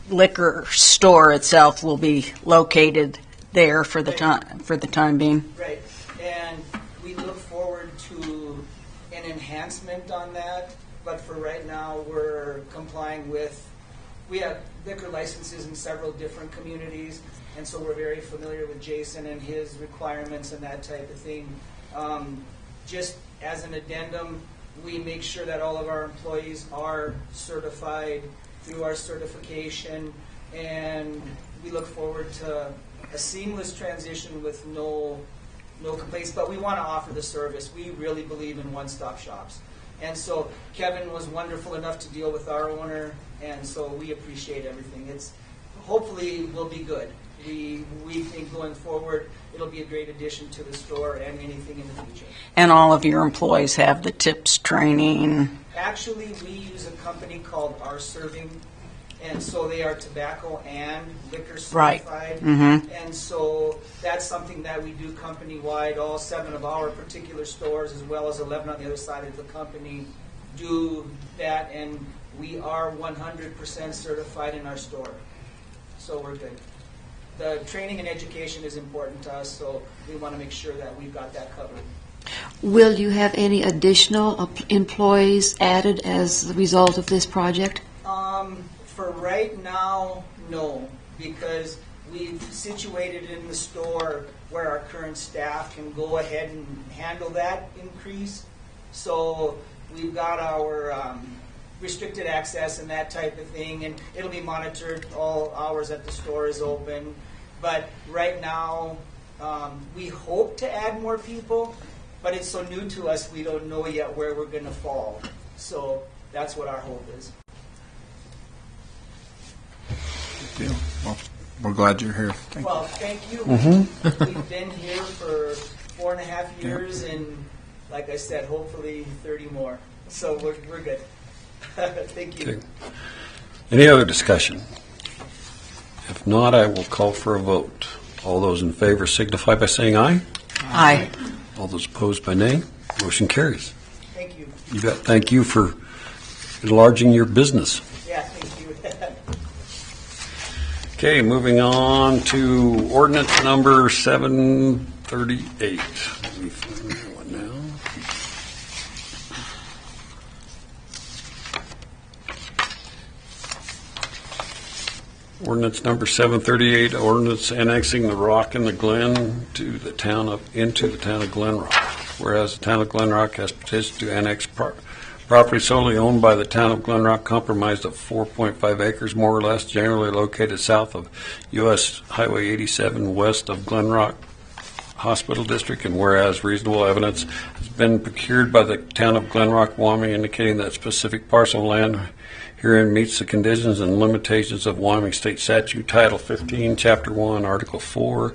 [SPEAKER 17] liquor store itself will be located there for the time being.
[SPEAKER 16] Right. And we look forward to an enhancement on that, but for right now, we're complying with, we have liquor licenses in several different communities, and so we're very familiar with Jason and his requirements and that type of thing. Just as an addendum, we make sure that all of our employees are certified through our certification, and we look forward to a seamless transition with no complaints, but we want to offer the service. We really believe in one-stop shops. And so Kevin was wonderful enough to deal with our owner, and so we appreciate everything. Hopefully will be good. We think going forward it'll be a great addition to the store and anything in the future.
[SPEAKER 17] And all of your employees have the tips training.
[SPEAKER 16] Actually, we use a company called Our Serving, and so they are tobacco and liquor certified.
[SPEAKER 17] Right. Mm-hmm.
[SPEAKER 16] And so that's something that we do company-wide. All 7 of our particular stores, as well as 11 on the other side of the company, do that, and we are 100% certified in our store. So we're good. The training and education is important to us, so we want to make sure that we've got that covered.
[SPEAKER 4] Will you have any additional employees added as the result of this project?
[SPEAKER 16] For right now, no, because we've situated in the store where our current staff can go ahead and handle that increase. So we've got our restricted access and that type of thing, and it'll be monitored all hours that the store is open. But right now, we hope to add more people, but it's so new to us, we don't know yet where we're going to fall. So that's what our hope is.
[SPEAKER 2] Good deal. Well, we're glad you're here.
[SPEAKER 16] Thank you.
[SPEAKER 2] Mm-hmm.
[SPEAKER 16] We've been here for 4.5 years, and like I said, hopefully 30 more. So we're good. Thank you.
[SPEAKER 5] Okay. Any other discussion? If not, I will call for a vote. All those in favor signify by saying aye.
[SPEAKER 17] Aye.
[SPEAKER 5] All those opposed by nay. Motion carries.
[SPEAKER 16] Thank you.
[SPEAKER 5] You bet. Thank you for enlarging your business.
[SPEAKER 16] Yeah, thank you.
[SPEAKER 5] Okay, moving on to ordinance number 738. Let me find that one now. Ordinance number 738, ordinance annexing the Rock and the Glen into the town of Glen Rock. Whereas the town of Glen Rock has petitioned to annex property solely owned by the town of Glen Rock, comprised of 4.5 acres, more or less, generally located south of U.S. Highway 87, west of Glen Rock Hospital District, and whereas reasonable evidence has been procured by the town of Glen Rock, Wyoming, indicating that specific parcel of land herein meets the conditions and limitations of Wyoming State Statute Title 15, Chapter 1, Article 4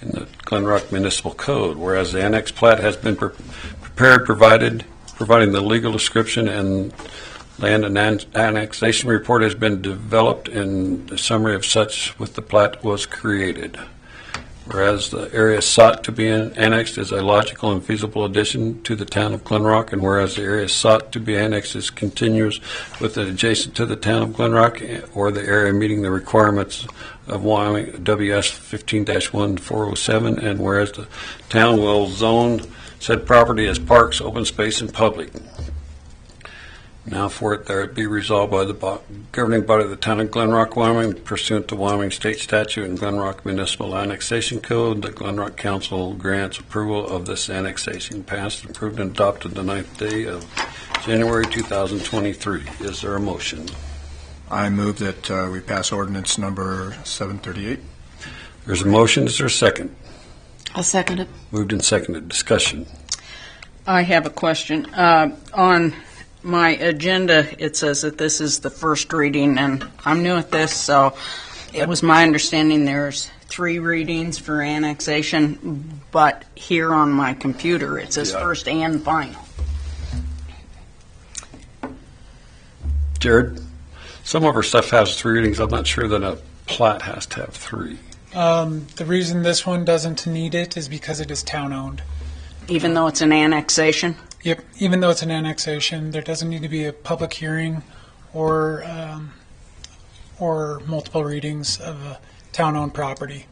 [SPEAKER 5] in the Glen Rock Municipal Code. Whereas the annex plat has been prepared, providing the legal description and Land and annexation report has been developed, and the summary of such with the plat was created. Whereas the area sought to be annexed is a logical and feasible addition to the town of Glen Rock, and whereas the area sought to be annexed is continuous with and adjacent to the town of Glen Rock, or the area meeting the requirements of Wyoming WS 15-1407, and whereas the town will zone said property as parks, open space, and public. Now for it there it be resolved by the governing body of the town of Glen Rock, Wyoming, pursuant to Wyoming State Statute and Glen Rock Municipal Annexation Code, the Glen Rock Council grants approval of this annexation, passed, approved, and adopted the 9th day of January 2023. Is there a motion?
[SPEAKER 2] I move that we pass ordinance number 738.
[SPEAKER 5] There's a motion. Is there a second?
[SPEAKER 4] I'll second it.
[SPEAKER 5] Moved and seconded. Discussion.
[SPEAKER 17] I have a question. On my agenda, it says that this is the first reading, and I'm new at this, so it was my understanding there's 3 readings for annexation, but here on my computer, it says first and final.
[SPEAKER 5] Jared, some of our stuff has 3 readings. I'm not sure that a plat has to have 3.
[SPEAKER 18] The reason this one doesn't need it is because it is town-owned.
[SPEAKER 17] Even though it's an annexation?
[SPEAKER 18] Yep, even though it's an annexation, there doesn't need to be a public hearing or multiple readings of a town-owned property.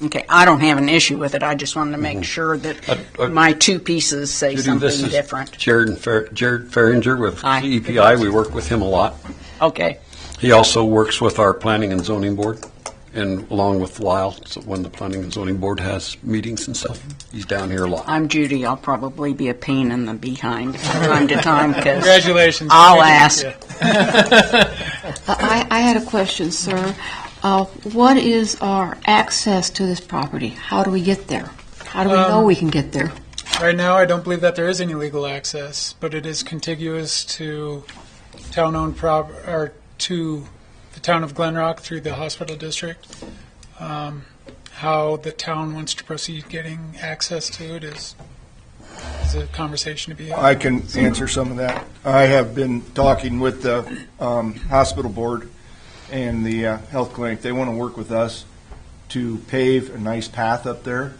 [SPEAKER 17] Okay, I don't have an issue with it. I just wanted to make sure that my 2 pieces say
[SPEAKER 5] Judy,
[SPEAKER 17] something
[SPEAKER 5] this is
[SPEAKER 17] different.
[SPEAKER 5] Jared Feringer with CEPI. We work with him a lot.
[SPEAKER 17] Okay.
[SPEAKER 5] He also works with our planning and zoning board, and along with Lyle, so when the planning and zoning board has meetings and stuff, he's down here a lot.
[SPEAKER 17] I'm Judy. I'll probably be a pain in the behind from time to time because
[SPEAKER 18] Congratulations.
[SPEAKER 17] I'll ask.
[SPEAKER 4] I had a question, sir. What is our access to this property? How do we get there? How do we know we can get there?
[SPEAKER 18] Right now, I don't believe that there is any legal access, but it is contiguous to town-owned or to the town of Glen Rock through the hospital district. How the town wants to proceed getting access to it is a conversation to be had.
[SPEAKER 11] I can answer some of that. I have been talking with the hospital board and the health clinic. They want to work with us to pave a nice path up there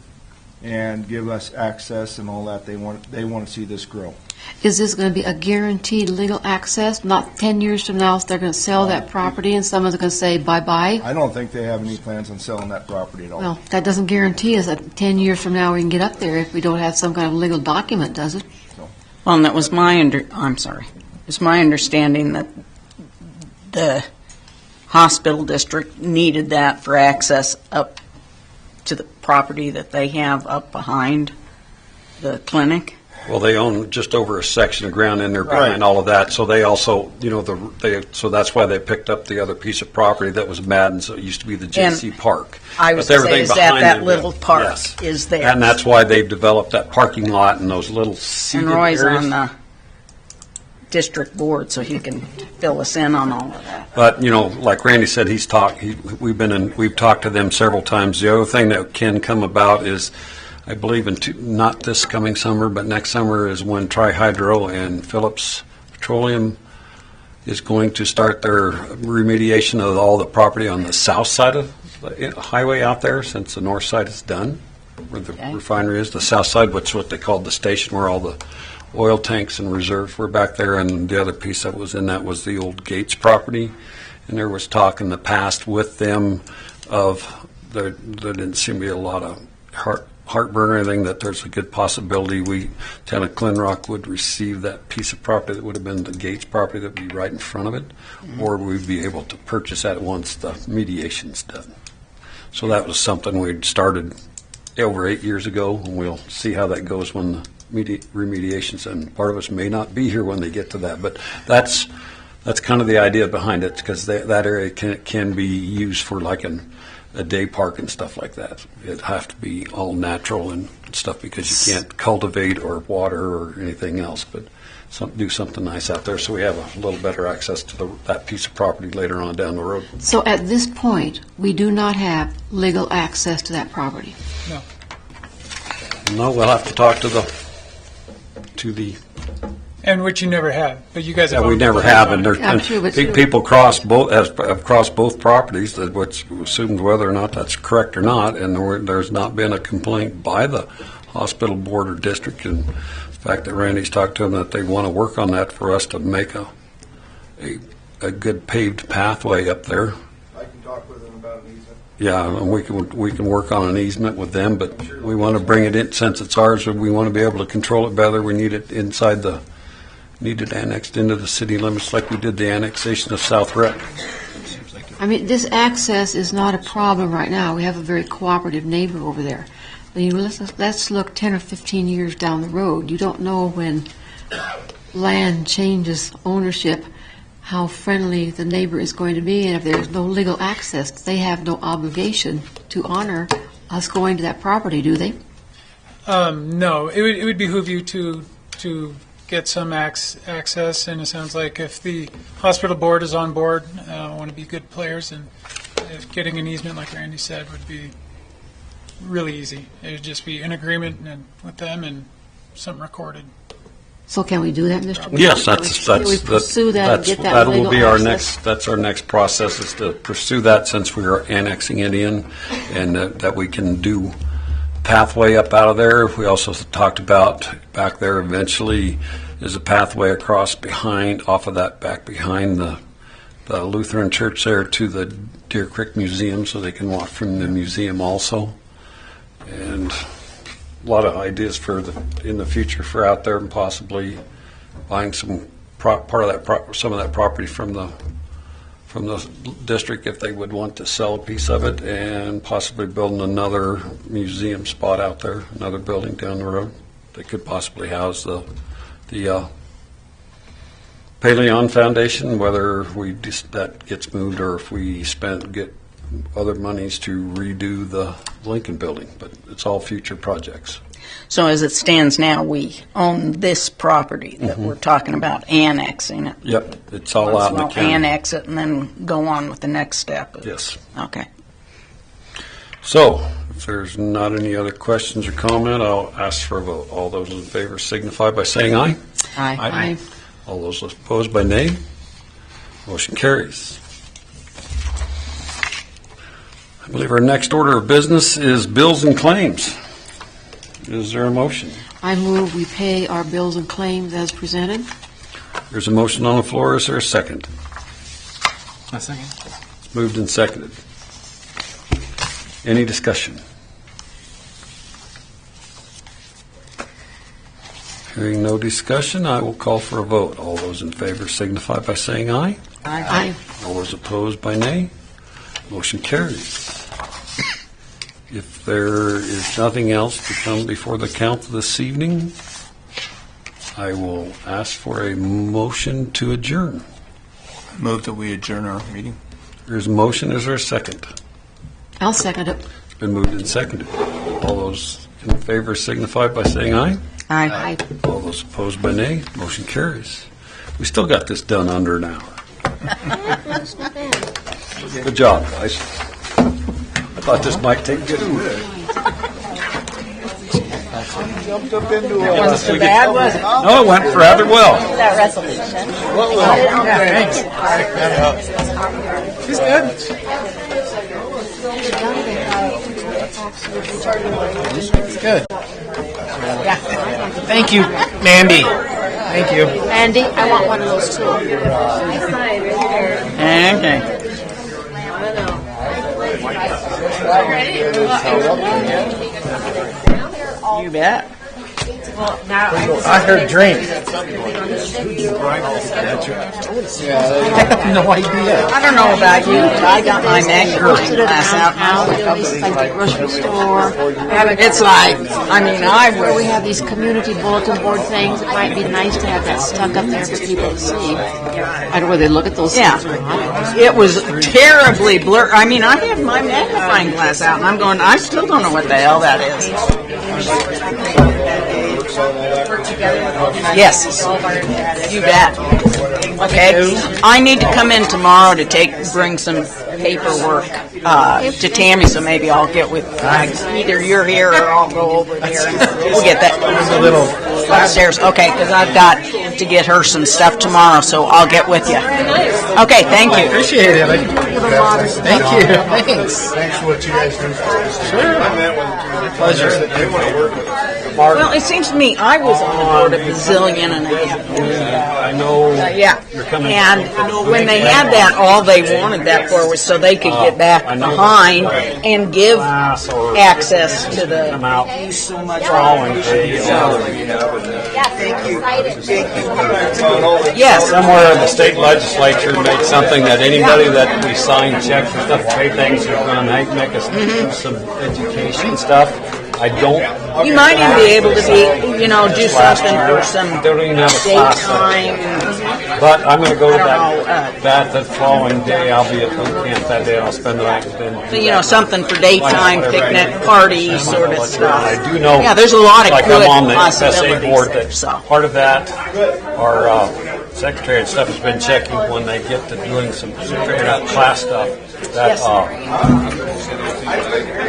[SPEAKER 11] and give us access and all that. They want to see this grow.
[SPEAKER 4] Is this going to be a guaranteed legal access? Not 10 years from now, they're going to sell that property and someone's going to say bye-bye?
[SPEAKER 11] I don't think they have any plans on selling that property at all.
[SPEAKER 4] Well, that doesn't guarantee us that 10 years from now we can get up there if we don't have some kind of legal document, does it?
[SPEAKER 17] Well, and that was I'm sorry. It's my understanding that the hospital district needed that for access up to the property that they have up behind the clinic.
[SPEAKER 5] Well, they own just over a section of ground in there behind all of that, so they also, so that's why they picked up the other piece of property that was Madden, so it used to be the JC Park.
[SPEAKER 17] I was going to say, is that little park is there?
[SPEAKER 5] And that's why they've developed that parking lot and those little seated
[SPEAKER 17] And Roy's
[SPEAKER 5] areas.
[SPEAKER 17] on the district board, so he can fill us in on all of that.
[SPEAKER 5] But, like Randy said, we've talked to them several times. The other thing that can come about is, I believe not this coming summer, but next summer is when Tri-Hydro and Phillips Petroleum is going to start their remediation of all the property on the south side of the highway out there, since the north side is done, where the refinery is. The south side, which is what they called the station, where all the oil tanks and reserves were back there, and the other piece that was in that was the old Gates property. And there was talk in the past with them of there didn't seem to be a lot of heartburn or anything, that there's a good possibility town of Glen Rock would receive that piece of property that would have been the Gates property that would be right in front of it, or we'd be able to purchase that once the mediation's done. So that was something we'd started over 8 years ago, and we'll see how that goes when the remediation's done. Part of us may not be here when they get to that, but that's kind of the idea behind it, because that area can be used for like a day park and stuff like that. It'd have to be all natural and stuff, because you can't cultivate or water or anything else, but do something nice out there so we have a little better access to that piece of property later on down the road.
[SPEAKER 4] So at this point, we do not have legal access to that property?
[SPEAKER 18] No.
[SPEAKER 5] No, we'll have to talk to the
[SPEAKER 18] And which you never have, but you guys have.
[SPEAKER 5] Yeah, we never have, and
[SPEAKER 4] Yeah, true, but true.
[SPEAKER 5] people cross both, have crossed both properties, that what's assumed whether or not that's correct or not, and there's not been a complaint by the hospital board or district, and the fact that Randy's talked to them that they want to work on that for us to make a good paved pathway up there.
[SPEAKER 11] I can talk with them about an easement.
[SPEAKER 5] Yeah, and we can work on an easement with them, but we want to bring it in, since it's ours, we want to be able to control it better. We need it inside need it annexed into the city limits like we did the annexation of South Rec.
[SPEAKER 4] I mean, this access is not a problem right now. We have a very cooperative neighbor over there. But, you know, let's look 10 or 15 years down the road. You don't know when land changes ownership, how friendly the neighbor is going to be, and if there's no legal access, they have no obligation to honor us going to that property, do they?
[SPEAKER 18] No, it would behoove you to get some access, and it sounds like if the hospital board is on board, want to be good players, and if getting an easement, like Randy said, would be really easy. It would just be in agreement with them and something recorded.
[SPEAKER 4] So can we do that, Mr. Mayor?
[SPEAKER 5] Yes,
[SPEAKER 4] Can we pursue that and get that
[SPEAKER 5] will
[SPEAKER 4] legal
[SPEAKER 5] be our
[SPEAKER 4] access?
[SPEAKER 5] that's our next process, is to pursue that, since we are annexing it in, and that we can do pathway up out of there. We also talked about back there eventually is a pathway across off of that, back behind the Lutheran church there to the Deer Creek Museum, so they can walk from the museum also. And a lot of ideas in the future for out there, and possibly buying some some of that property from the district if they would want to sell a piece of it, and possibly building another museum spot out there, another building down the road that could possibly house the Paleon Foundation, whether that gets moved or if we get other monies to redo the Lincoln building, but it's all future projects.
[SPEAKER 17] So as it stands now, we own this property that we're talking about annexing it.
[SPEAKER 5] Yep, it's all out in the
[SPEAKER 17] We'll
[SPEAKER 5] county.
[SPEAKER 17] annex it and then go on with the next step.
[SPEAKER 5] Yes.
[SPEAKER 17] Okay.
[SPEAKER 5] So, if there's not any other questions or comment, I'll ask for a vote. All those in favor signify by saying aye.
[SPEAKER 17] Aye.
[SPEAKER 5] All those opposed by nay. Motion carries. I believe our next order of business is bills and claims. Is there a motion?
[SPEAKER 4] I move we pay our bills and claims as presented.
[SPEAKER 5] There's a motion on the floor. Is there a second?
[SPEAKER 6] A second.
[SPEAKER 5] It's moved and seconded. Any discussion? Hearing no discussion, I will call for a vote. All those in favor signify by saying aye.
[SPEAKER 4] Aye.
[SPEAKER 5] All those opposed by nay. Motion carries. If there is nothing else to come before the council this evening, I will ask for a motion to adjourn.
[SPEAKER 2] Move that we adjourn our meeting.
[SPEAKER 5] There's a motion. Is there a second?
[SPEAKER 4] I'll second it.
[SPEAKER 5] It's been moved and seconded. All those in favor signify by saying aye.
[SPEAKER 17] Aye.
[SPEAKER 5] All those opposed by nay. Motion carries. We still got this done under an hour. Good job, guys. I thought this might take good.
[SPEAKER 7] Jumped up into
[SPEAKER 17] That wasn't so bad, was it?
[SPEAKER 5] No, it went rather well.
[SPEAKER 1] That resolution.
[SPEAKER 7] Thanks. He's good. Good. Thank you, Mandy. Thank you.
[SPEAKER 1] Andy, I want one of those too.
[SPEAKER 17] Okay. You bet.
[SPEAKER 7] I heard drink. No idea.
[SPEAKER 17] I don't know about you, but I got my magnifying glass out now.
[SPEAKER 4] Like the grocery store.
[SPEAKER 17] It's like, I mean,
[SPEAKER 4] Where we have these community bulletin board things, it might be nice to have that stuck up there for people to see. I don't know whether they look at those things or not.
[SPEAKER 17] it was terribly blurry. I mean, I had my magnifying glass out, and I'm going, I still don't know what the hell that is. Yes, you bet. Okay, I need to come in tomorrow to bring some paperwork to Tammy, so maybe I'll get with either you're here or I'll go over there and we'll get that upstairs. Okay, because I've got have to get her some stuff tomorrow, so I'll get with you. Okay, thank you.
[SPEAKER 6] Appreciate it. Thank you. Thanks.
[SPEAKER 15] Thanks for what you guys do.
[SPEAKER 17] Well, it seems to me I was on the board a bazillion and a half years ago.
[SPEAKER 5] I know.
[SPEAKER 17] Yeah.
[SPEAKER 5] You're coming.
[SPEAKER 17] And when they had that, all they wanted that for was so they could get back behind and give access to the.
[SPEAKER 5] Come out.
[SPEAKER 17] Thank you so much. Yes.
[SPEAKER 5] Somewhere in the state legislature made something that anybody that we sign checks and stuff, pay things, are going to make us do some education stuff. I don't.
[SPEAKER 17] You might even be able to do something for some
[SPEAKER 5] Don't even have a class.
[SPEAKER 17] daytime.
[SPEAKER 5] But I'm going to go to that the following day. I'll be at boot camp that day. I'll spend the night with them.
[SPEAKER 17] Something for daytime picnic parties sort of stuff.
[SPEAKER 5] I do know.
[SPEAKER 17] Yeah, there's a lot of
[SPEAKER 5] like
[SPEAKER 17] good
[SPEAKER 5] I'm on the
[SPEAKER 17] possibilities
[SPEAKER 5] FSA board.
[SPEAKER 17] there,
[SPEAKER 5] That
[SPEAKER 17] so.
[SPEAKER 5] part of that, our secretary and stuff has been checking when they get to doing some straight out class stuff. That a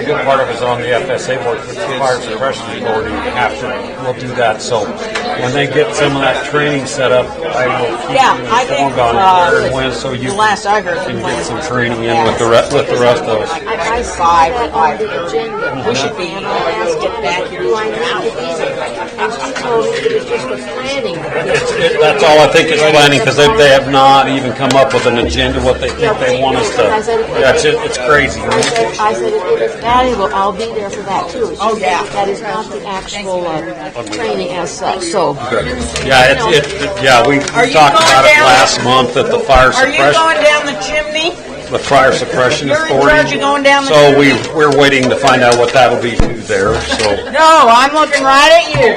[SPEAKER 5] good part of it is on the FSA board, which the Fire Suppression Authority will do that. So when they get some of that training set up, I will keep you informed on where and when, so you
[SPEAKER 17] the last I heard
[SPEAKER 5] can get some training in with the rest of us.
[SPEAKER 17] I 5:30. We should be get back here now.
[SPEAKER 4] And she told me it was just the planning.
[SPEAKER 5] That's all I think is planning, because they have not even come up with an agenda, what they think they want us to. That's it. It's crazy.
[SPEAKER 4] I said, if it's valuable, I'll be there for that too.
[SPEAKER 17] Oh, yeah.
[SPEAKER 4] That is not the actual training as such, so.
[SPEAKER 5] Yeah, we talked about it last month at the fire
[SPEAKER 17] Are you
[SPEAKER 5] suppression.
[SPEAKER 17] going down the chimney?
[SPEAKER 5] The Fire Suppression
[SPEAKER 17] You're in
[SPEAKER 5] Authority.
[SPEAKER 17] charge of going down the
[SPEAKER 5] So we're waiting to find out what that'll be too there. So
[SPEAKER 17] No, I'm looking right at you.